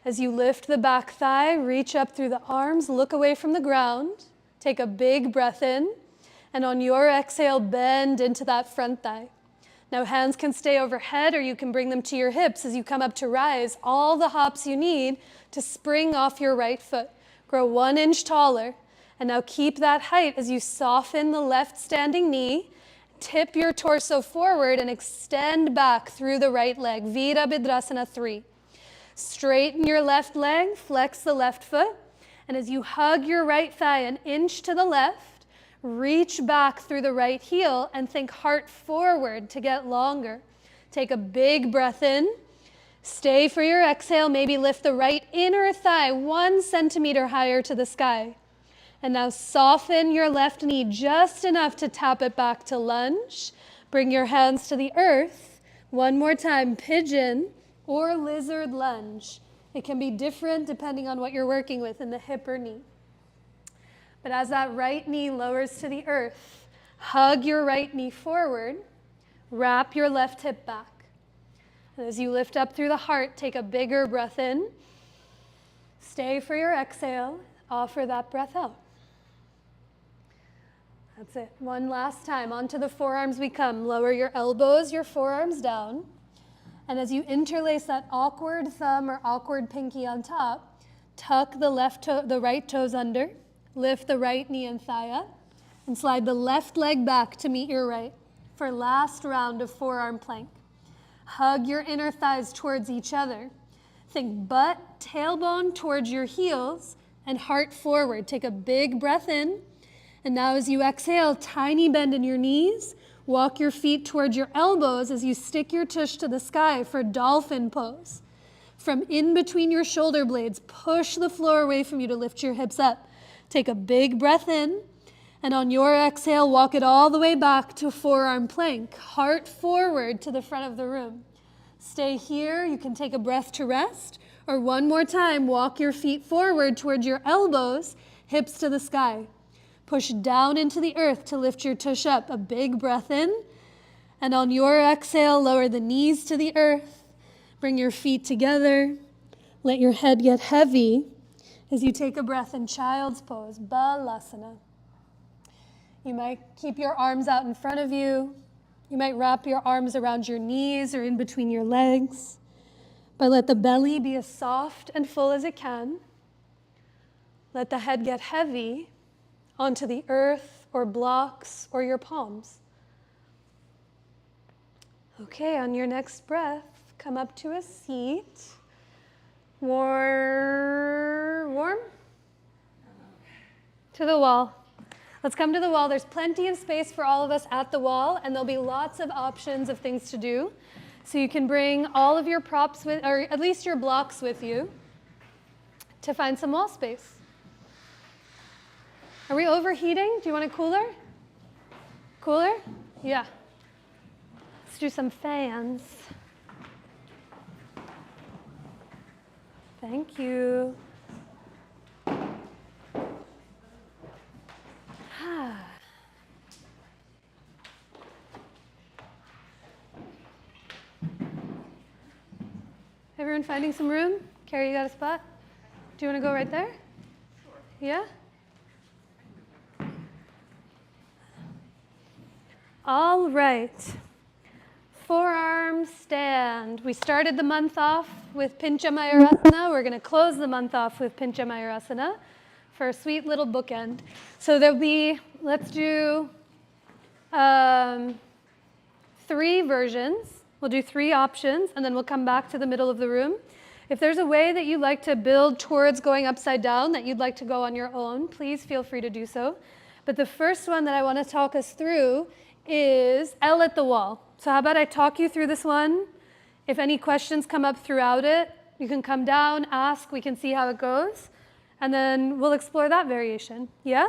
As you lift the back thigh, reach up through the arms, look away from the ground. Take a big breath in, and on your exhale, bend into that front thigh. Now hands can stay overhead or you can bring them to your hips as you come up to rise. All the hops you need to spring off your right foot. Grow 1 inch taller. And now keep that height as you soften the left standing knee. Tip your torso forward and extend back through the right leg. Virabhadrasana 3. Straighten your left leg, flex the left foot. And as you hug your right thigh 1 inch to the left, reach back through the right heel and think heart forward to get longer. Take a big breath in. Stay for your exhale. Maybe lift the right inner thigh 1 centimeter higher to the sky. And now soften your left knee just enough to tap it back to lunge. Bring your hands to the earth. One more time, pigeon or lizard lunge. It can be different depending on what you're working with in the hip or knee. But as that right knee lowers to the earth, hug your right knee forward, wrap your left hip back. And as you lift up through the heart, take a bigger breath in. Stay for your exhale. Offer that breath out. That's it. One last time. Onto the forearms we come. Lower your elbows, your forearms down. And as you interlace that awkward thumb or awkward pinky on top, tuck the right toes under. Lift the right knee and thigh up. And slide the left leg back to meet your right for last round of forearm plank. Hug your inner thighs towards each other. Think butt, tailbone towards your heels, and heart forward. Take a big breath in. And now as you exhale, tiny bend in your knees. Walk your feet towards your elbows as you stick your tush to the sky for dolphin pose. From in between your shoulder blades, push the floor away from you to lift your hips up. Take a big breath in. And on your exhale, walk it all the way back to forearm plank. Heart forward to the front of the room. Stay here. You can take a breath to rest. Or one more time, walk your feet forward towards your elbows, hips to the sky. Push down into the earth to lift your tush up. A big breath in. And on your exhale, lower the knees to the earth. Bring your feet together. Let your head get heavy as you take a breath in child's pose, Balasana. You might keep your arms out in front of you. You might wrap your arms around your knees or in between your legs. But let the belly be as soft and full as it can. Let the head get heavy. onto the earth or blocks or your palms. Okay, on your next breath, come up to a seat. Warm? To the wall. Let's come to the wall. There's plenty of space for all of us at the wall, and there'll be lots of options of things to do. So you can bring all of your props with, or at least your blocks with you, to find some wall space. Are we overheating? Do you want a cooler? Cooler? Yeah. Let's do some fans. Thank you. Everyone finding some room? Carrie, you got a spot? Do you want to go right there? Sure. Yeah? All right. Forearm stand. We started the month off with Pincha Mayurasana. We're going to close the month off with Pincha Mayurasana for a sweet little bookend. So there'll be, let's do 3 versions. We'll do 3 options, and then we'll come back to the middle of the room. If there's a way that you'd like to build towards going upside down that you'd like to go on your own, please feel free to do so. But the first one that I want to talk us through is L at the wall. So how about I talk you through this one? If any questions come up throughout it, you can come down, ask, we can see how it goes, and then we'll explore that variation. Yeah?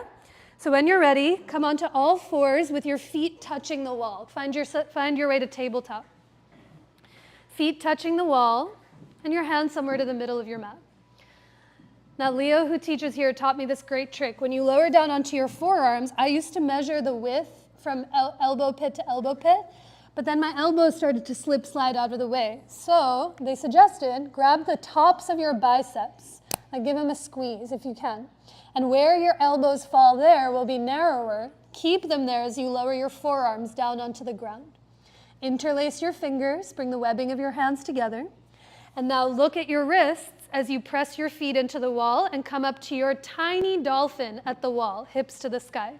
So when you're ready, come onto all fours with your feet touching the wall. Find your way to tabletop. Feet touching the wall, and your hands somewhere to the middle of your mat. Now, Leo, who teaches here, taught me this great trick. When you lower down onto your forearms, I used to measure the width from elbow pit to elbow pit, but then my elbows started to slide out of the way. So they suggested grab the tops of your biceps, like give them a squeeze if you can. And where your elbows fall there will be narrower. Keep them there as you lower your forearms down onto the ground. Interlace your fingers, bring the webbing of your hands together. And now look at your wrists as you press your feet into the wall and come up to your tiny dolphin at the wall, hips to the sky.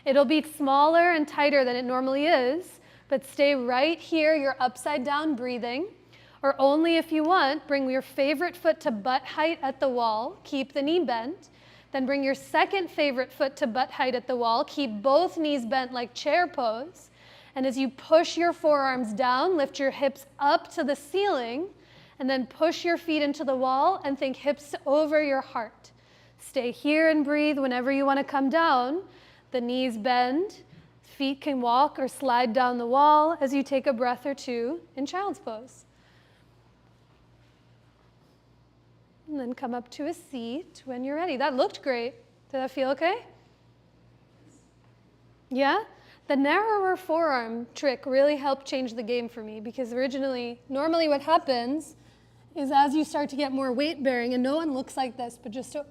It'll be smaller and tighter than it normally is, but stay right here, you're upside down breathing. Or only if you want, bring your favorite foot to butt height at the wall, keep the knee bent. Then bring your second favorite foot to butt height at the wall, keep both knees bent like chair pose. And as you push your forearms down, lift your hips up to the ceiling, and then push your feet into the wall and think hips over your heart. Stay here and breathe whenever you want to come down. The knees bend, feet can walk or slide down the wall as you take a breath or two in child's pose. And then come up to a seat when you're ready. That looked great. Did that feel okay? Yeah? The narrower forearm trick really helped change the game for me because normally what happens is as you start to get more weight bearing, and no one looks like this, but just to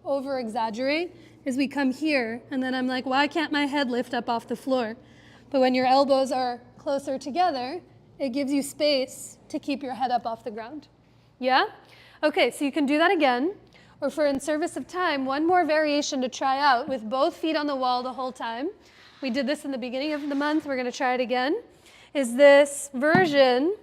over exaggerate, is we come here and then I'm like, why can't my head lift up off the floor? But when your elbows are closer together, it gives you space to keep your head up off the ground. Yeah? Okay, so you can do that again. Or for in service of time, one more variation to try out with both feet on the wall the whole time. We did this in the beginning of the month. We're going to try it again. Is this version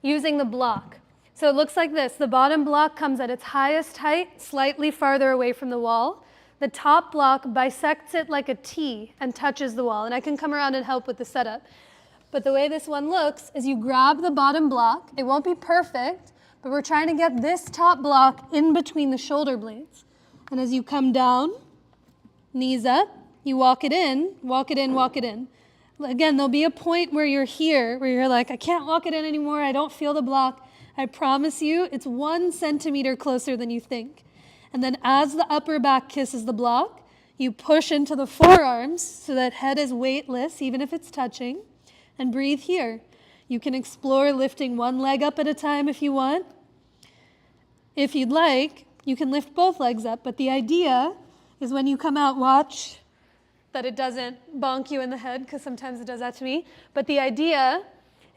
using the block. So it looks like this. The bottom block comes at its highest height, slightly farther away from the wall. The top block bisects it like a T and touches the wall. And I can come around and help with the setup. But the way this one looks is you grab the bottom block. It won't be perfect, but we're trying to get this top block in between the shoulder blades. And as you come down, knees up, you walk it in, walk it in, walk it in. Again, there'll be a point where you're here, where you're like, I can't walk it in anymore, I don't feel the block. I promise you, it's 1 centimeter closer than you think. And then as the upper back kisses the block, you push into the forearms so that head is weightless, even if it's touching, and breathe here. You can explore lifting one leg up at a time if you want. If you'd like, you can lift both legs up, but the idea is when you come out, watch that it doesn't bonk you in the head, because sometimes it does that to me. But the idea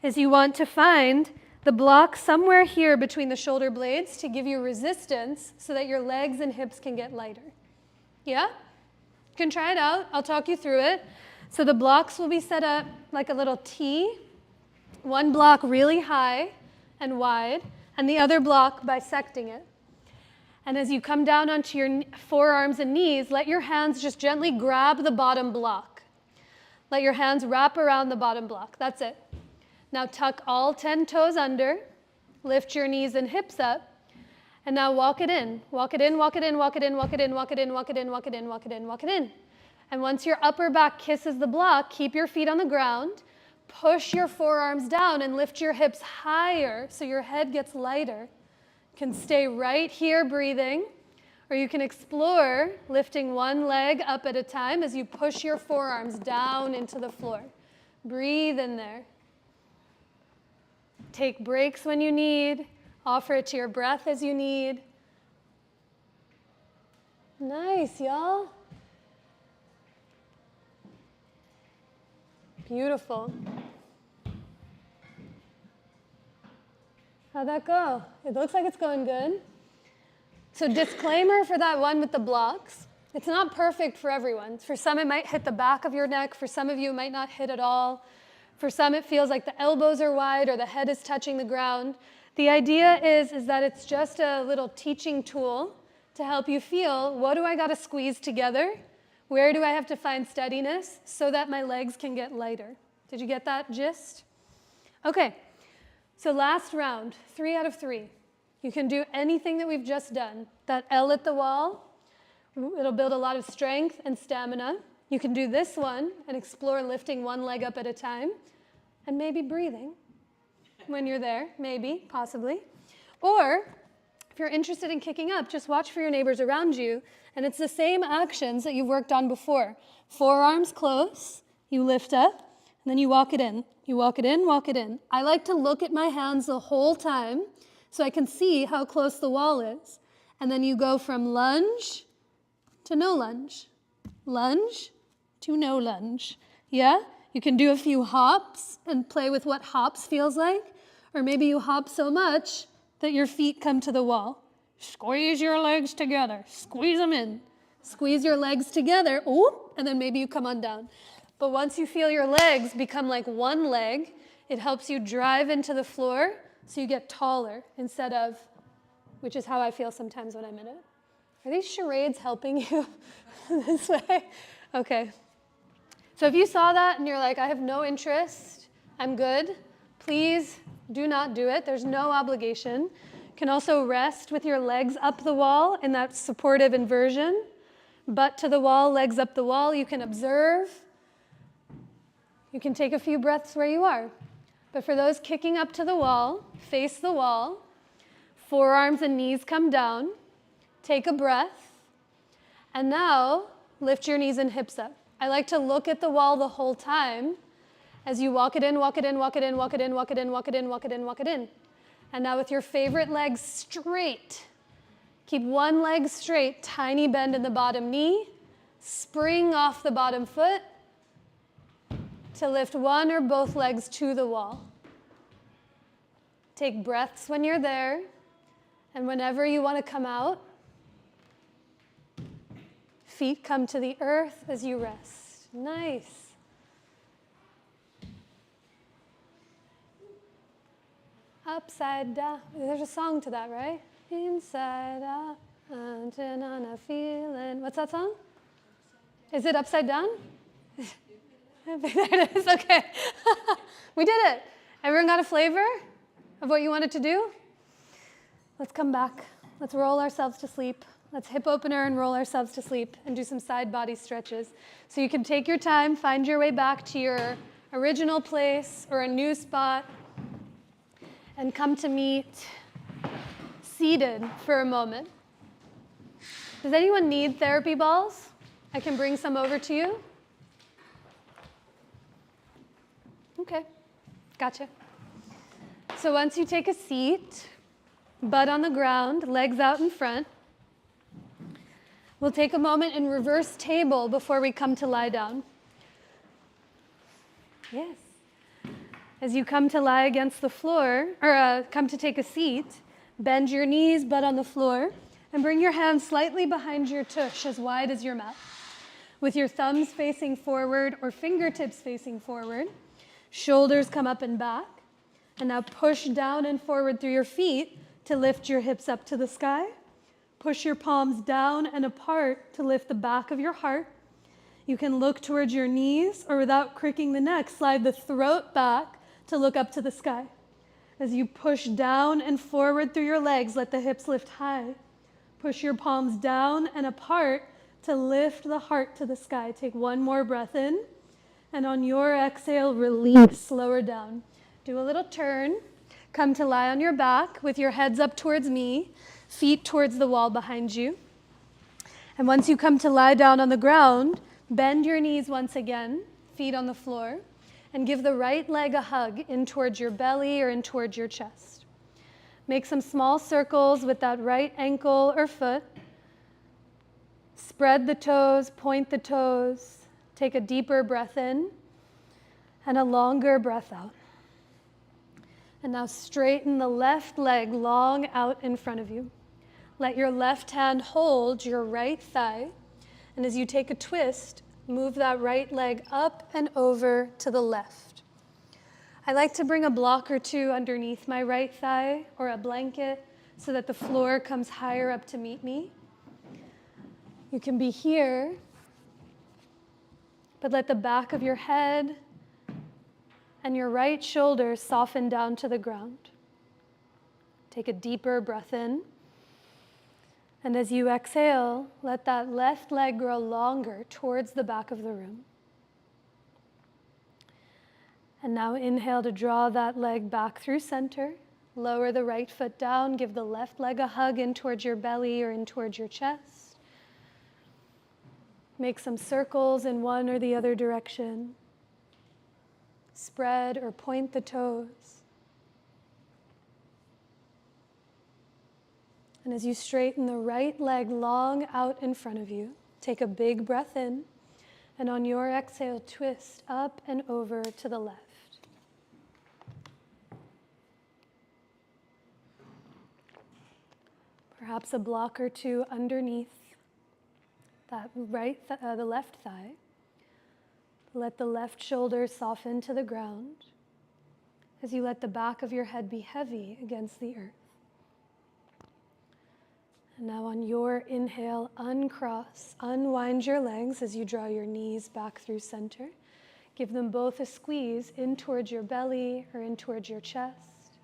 is you want to find the block somewhere here between the shoulder blades to give you resistance so that your legs and hips can get lighter. Yeah? You can try it out. I'll talk you through it. So the blocks will be set up like a little T, one block really high and wide, and the other block bisecting it. And as you come down onto your forearms and knees, let your hands just gently grab the bottom block. Let your hands wrap around the bottom block. That's it. Now tuck all 10 toes under, lift your knees and hips up, and now walk it in. Walk it in, walk it in, walk it in, walk it in, walk it in, walk it in, walk it in, walk it in, walk it in. And once your upper back kisses the block, keep your feet on the ground, push your forearms down and lift your hips higher so your head gets lighter. You can stay right here breathing, or you can explore lifting one leg up at a time as you push your forearms down into the floor. Breathe in there. Take breaks when you need. Offer it to your breath as you need. Nice, y'all. Beautiful. How'd that go? It looks like it's going good. So disclaimer for that one with the blocks. It's not perfect for everyone. For some, it might hit the back of your neck. For some of you, it might not hit at all. For some, it feels like the elbows are wide or the head is touching the ground. The idea is that it's just a little teaching tool to help you feel, what do I got to squeeze together? Where do I have to find steadiness so that my legs can get lighter? Did you get that gist? Okay, so last round, 3 out of 3. You can do anything that we've just done. That L at the wall, it'll build a lot of strength and stamina. You can do this one and explore lifting one leg up at a time and maybe breathing when you're there, maybe, possibly. Or if you're interested in kicking up, just watch for your neighbors around you, and it's the same actions that you've worked on before. Forearms close, you lift up, and then you walk it in. You walk it in, walk it in. I like to look at my hands the whole time so I can see how close the wall is. And then you go from lunge to no lunge. Lunge to no lunge. Yeah? You can do a few hops and play with what hops feels like. Or maybe you hop so much that your feet come to the wall. Squeeze your legs together. Squeeze them in. Squeeze your legs together. Ooh, and then maybe you come on down. But once you feel your legs become like one leg, it helps you drive into the floor so you get taller instead of, which is how I feel sometimes when I'm in it. Are these charades helping you this way? Okay. So if you saw that and you're like, I have no interest, I'm good, please do not do it. There's no obligation. You can also rest with your legs up the wall in that supportive inversion. Butt to the wall, legs up the wall. You can observe. You can take a few breaths where you are. But for those kicking up to the wall, face the wall, forearms and knees come down, take a breath, and now lift your knees and hips up. I like to look at the wall the whole time as you walk it in, walk it in, walk it in, walk it in, walk it in, walk it in, walk it in, walk it in. And now with your favorite leg straight, keep one leg straight, tiny bend in the bottom knee, spring off the bottom foot to lift one or both legs to the wall. Take breaths when you're there, and whenever you want to come out, feet come to the earth as you rest. Nice. Upside down. There's a song to that, right? Inside out, hunting on a feeling. What's that song? Is it upside down? There it is. Okay. We did it. Everyone got a flavor of what you wanted to do? Let's come back. Let's roll ourselves to sleep. Let's hip opener and roll ourselves to sleep and do some side body stretches. So you can take your time, find your way back to your original place or a new spot, and come to meet seated for a moment. Does anyone need therapy balls? I can bring some over to you. Okay, gotcha. So once you take a seat, butt on the ground, legs out in front, we'll take a moment in reverse table before we come to lie down. Yes. As you come to lie against the floor, or come to take a seat, bend your knees, butt on the floor, and bring your hands slightly behind your tush, as wide as your mat. with your thumbs facing forward or fingertips facing forward. Shoulders come up and back. And now push down and forward through your feet to lift your hips up to the sky. Push your palms down and apart to lift the back of your heart. You can look towards your knees, or without cricking the neck, slide the throat back to look up to the sky. As you push down and forward through your legs, let the hips lift high. Push your palms down and apart to lift the heart to the sky. Take one more breath in, and on your exhale, release, lower down. Do a little turn. Come to lie on your back with your heads up towards me, feet towards the wall behind you. And once you come to lie down on the ground, bend your knees once again, feet on the floor, and give the right leg a hug in towards your belly or in towards your chest. Make some small circles with that right ankle or foot. Spread the toes, point the toes. Take a deeper breath in and a longer breath out. And now straighten the left leg long out in front of you. Let your left hand hold your right thigh. And as you take a twist, move that right leg up and over to the left. I like to bring a block or two underneath my right thigh or a blanket so that the floor comes higher up to meet me. You can be here, but let the back of your head and your right shoulder soften down to the ground. Take a deeper breath in. And as you exhale, let that left leg grow longer towards the back of the room. And now inhale to draw that leg back through center. Lower the right foot down. Give the left leg a hug in towards your belly or in towards your chest. Make some circles in one or the other direction. Spread or point the toes. And as you straighten the right leg long out in front of you, take a big breath in, and on your exhale, twist up and over to the left. Perhaps a block or two underneath that the left thigh. Let the left shoulder soften to the ground as you let the back of your head be heavy against the earth. And now on your inhale, uncross, unwind your legs as you draw your knees back through center. Give them both a squeeze in towards your belly or in towards your chest.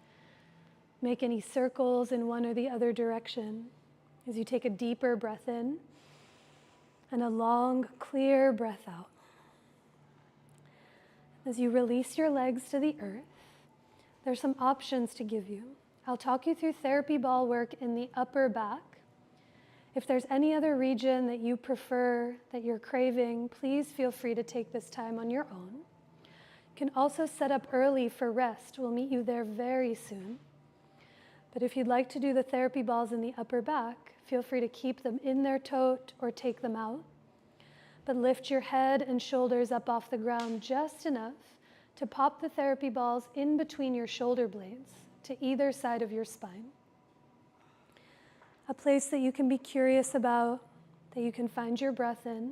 Make any circles in one or the other direction as you take a deeper breath in and a long, clear breath out. As you release your legs to the earth, there's some options to give you. I'll talk you through therapy ball work in the upper back. If there's any other region that you prefer, that you're craving, please feel free to take this time on your own. You can also set up early for rest. We'll meet you there very soon. But if you'd like to do the therapy balls in the upper back, feel free to keep them in their tote or take them out. But lift your head and shoulders up off the ground just enough to pop the therapy balls in between your shoulder blades to either side of your spine. A place that you can be curious about, that you can find your breath in.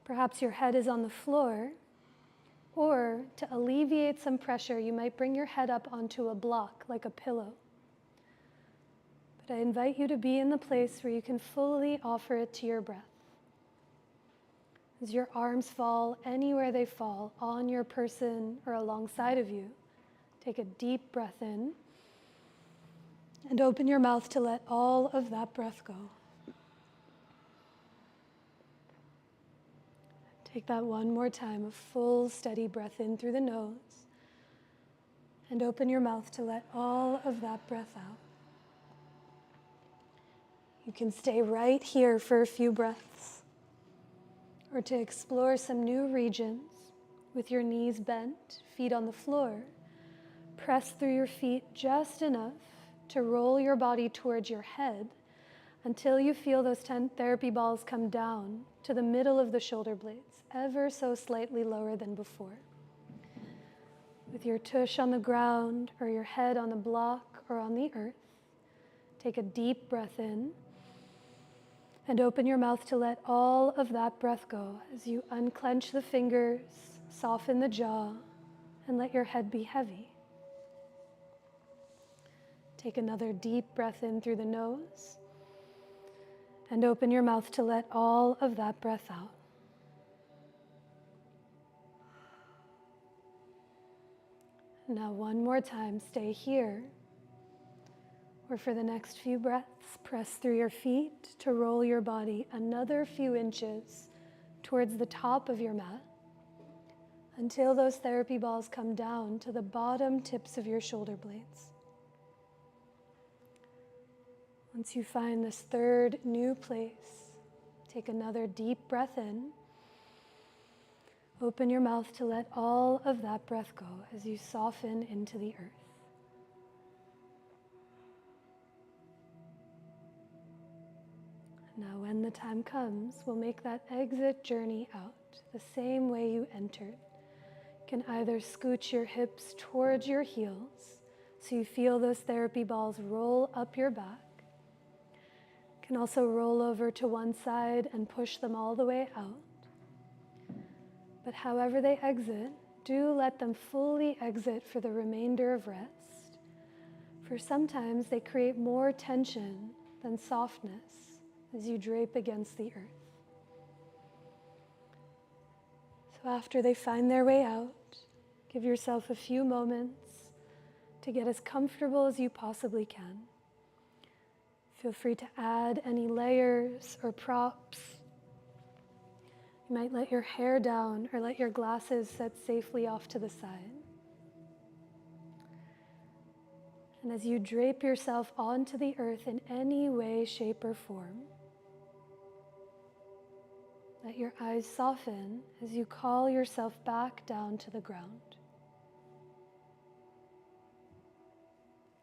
Perhaps your head is on the floor, or to alleviate some pressure, you might bring your head up onto a block like a pillow. But I invite you to be in the place where you can fully offer it to your breath. As your arms fall anywhere they fall, on your person or alongside of you, take a deep breath in and open your mouth to let all of that breath go. Take that one more time, a full, steady breath in through the nose, and open your mouth to let all of that breath out. You can stay right here for a few breaths, or to explore some new regions with your knees bent, feet on the floor. Press through your feet just enough to roll your body towards your head until you feel those 10 therapy balls come down to the middle of the shoulder blades, ever so slightly lower than before. With your tush on the ground or your head on the block or on the earth, take a deep breath in And open your mouth to let all of that breath go as you unclench the fingers, soften the jaw, and let your head be heavy. Take another deep breath in through the nose and open your mouth to let all of that breath out. Now one more time, stay here. Or for the next few breaths, press through your feet to roll your body another few inches towards the top of your mat until those therapy balls come down to the bottom tips of your shoulder blades. Once you find this third new place, take another deep breath in. Open your mouth to let all of that breath go as you soften into the earth. Now, when the time comes, we'll make that exit journey out the same way you entered. You can either scooch your hips towards your heels so you feel those therapy balls roll up your back. You can also roll over to one side and push them all the way out. But however they exit, do let them fully exit for the remainder of rest. For sometimes they create more tension than softness as you drape against the earth. So after they find their way out, give yourself a few moments to get as comfortable as you possibly can. Feel free to add any layers or props. You might let your hair down or let your glasses set safely off to the side. And as you drape yourself onto the earth in any way, shape, or form, let your eyes soften as you call yourself back down to the ground.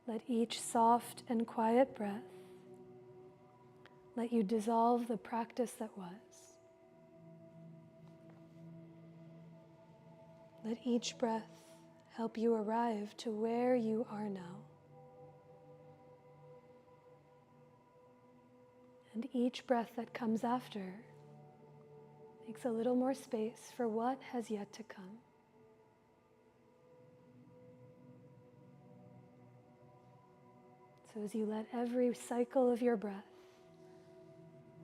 Let each soft and quiet breath let you dissolve the practice that was. Let each breath help you arrive to where you are now. And each breath that comes after makes a little more space for what has yet to come. So as you let every cycle of your breath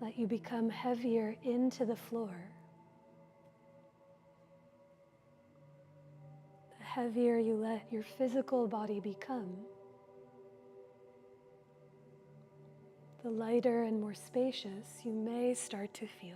let you become heavier into the floor, the heavier you let your physical body become, the lighter and more spacious you may start to feel.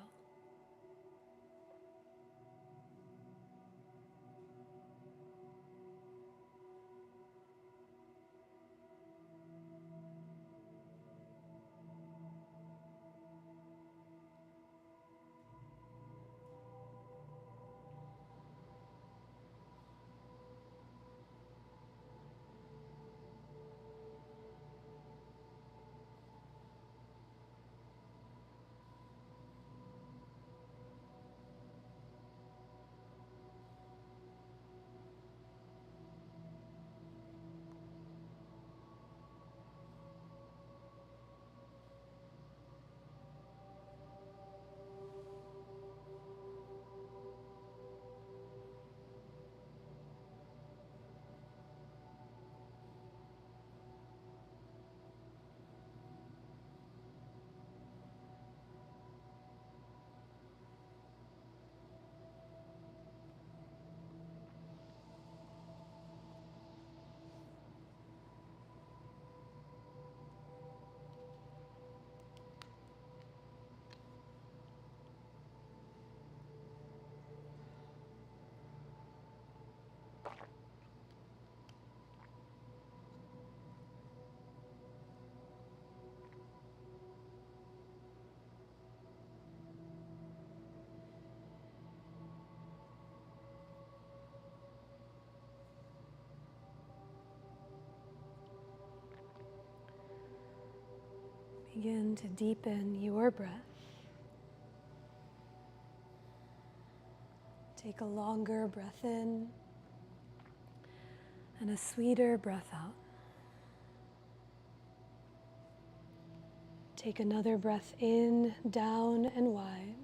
Begin to deepen your breath. Take a longer breath in and a sweeter breath out. Take another breath in, down and wide.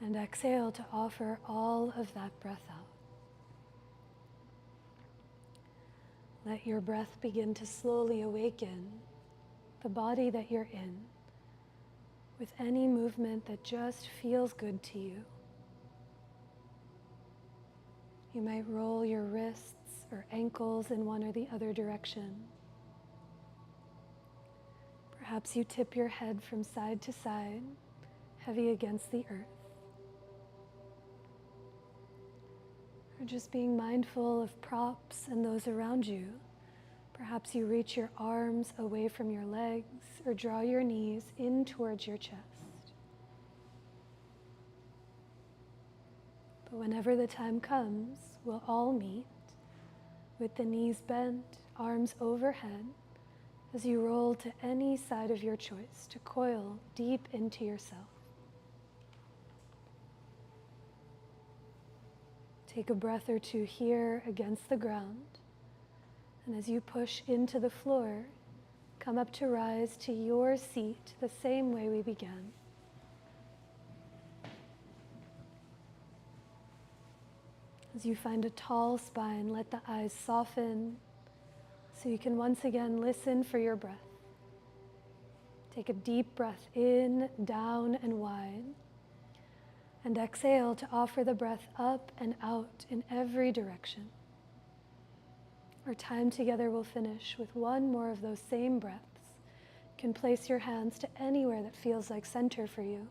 And exhale to offer all of that breath out. Let your breath begin to slowly awaken the body that you're in with any movement that just feels good to you. You might roll your wrists or ankles in one or the other direction. Perhaps you tip your head from side to side, heavy against the earth. Or just being mindful of props and those around you. Perhaps you reach your arms away from your legs or draw your knees in towards your chest. But whenever the time comes, we'll all meet with the knees bent, arms overhead, as you roll to any side of your choice to coil deep into yourself. Take a breath or two here against the ground, and as you push into the floor, come up to rise to your seat the same way we began. As you find a tall spine, let the eyes soften so you can once again listen for your breath. Take a deep breath in, down, and wide. And exhale to offer the breath up and out in every direction. Our time together will finish with one more of those same breaths. You can place your hands to anywhere that feels like center for you.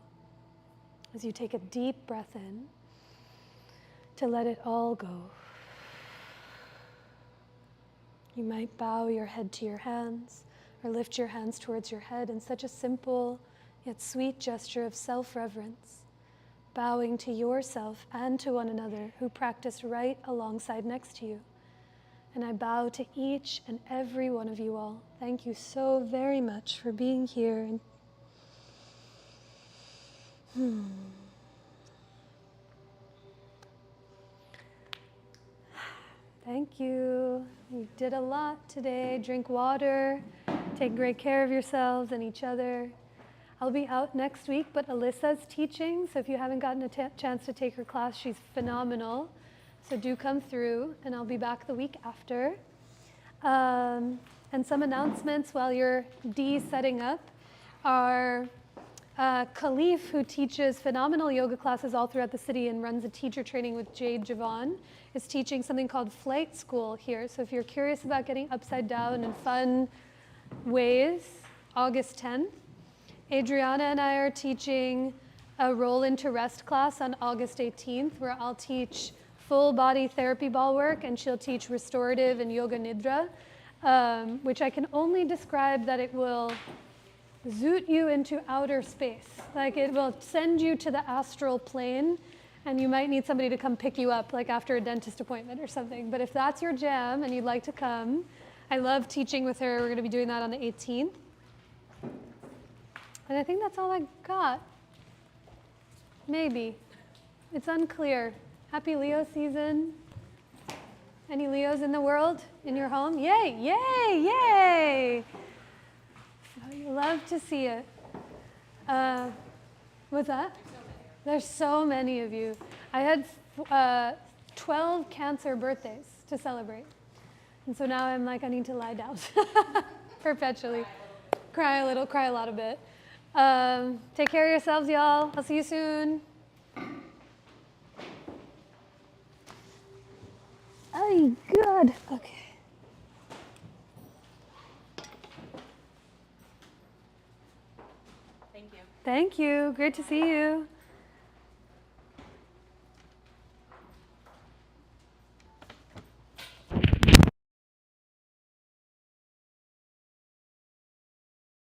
As you take a deep breath in, to let it all go. You might bow your head to your hands or lift your hands towards your head in such a simple yet sweet gesture of self-reverence, bowing to yourself and to one another who practice right alongside next to you. And I bow to each and every one of you all. Thank you so very much for being here. Thank you. You did a lot today. Drink water, take great care of yourselves and each other. I'll be out next week, but Alyssa's teaching, so if you haven't gotten a chance to take her class, she's phenomenal. So do come through, and I'll be back the week after. And some announcements while you're setting up. Our Khalif, who teaches phenomenal yoga classes all throughout the city and runs a teacher training with Jade Javon, is teaching something called Flight School here. So if you're curious about getting upside down in fun ways, August 10th. Adriana and I are teaching a Roll into Rest class on August 18th, where I'll teach full body therapy ball work, and she'll teach restorative and yoga nidra, which I can only describe that it will zoot you into outer space. Like it will send you to the astral plane, and you might need somebody to come pick you up, like after a dentist appointment or something. But if that's your jam and you'd like to come, I love teaching with her. We're going to be doing that on the 18th. And I think that's all I got. Maybe. It's unclear. Happy Leo season. Any Leos in the world, in your home? Yay, yay, yay. So you love to see it. What's that? There's so many of you. I had 12 Cancer birthdays to celebrate. And so now I'm like, I need to lie down perpetually. Cry a little, cry a lot a bit. Take care of yourselves, y'all. I'll see you soon. Oh, good. Okay. Thank you. Thank you. Great to see you.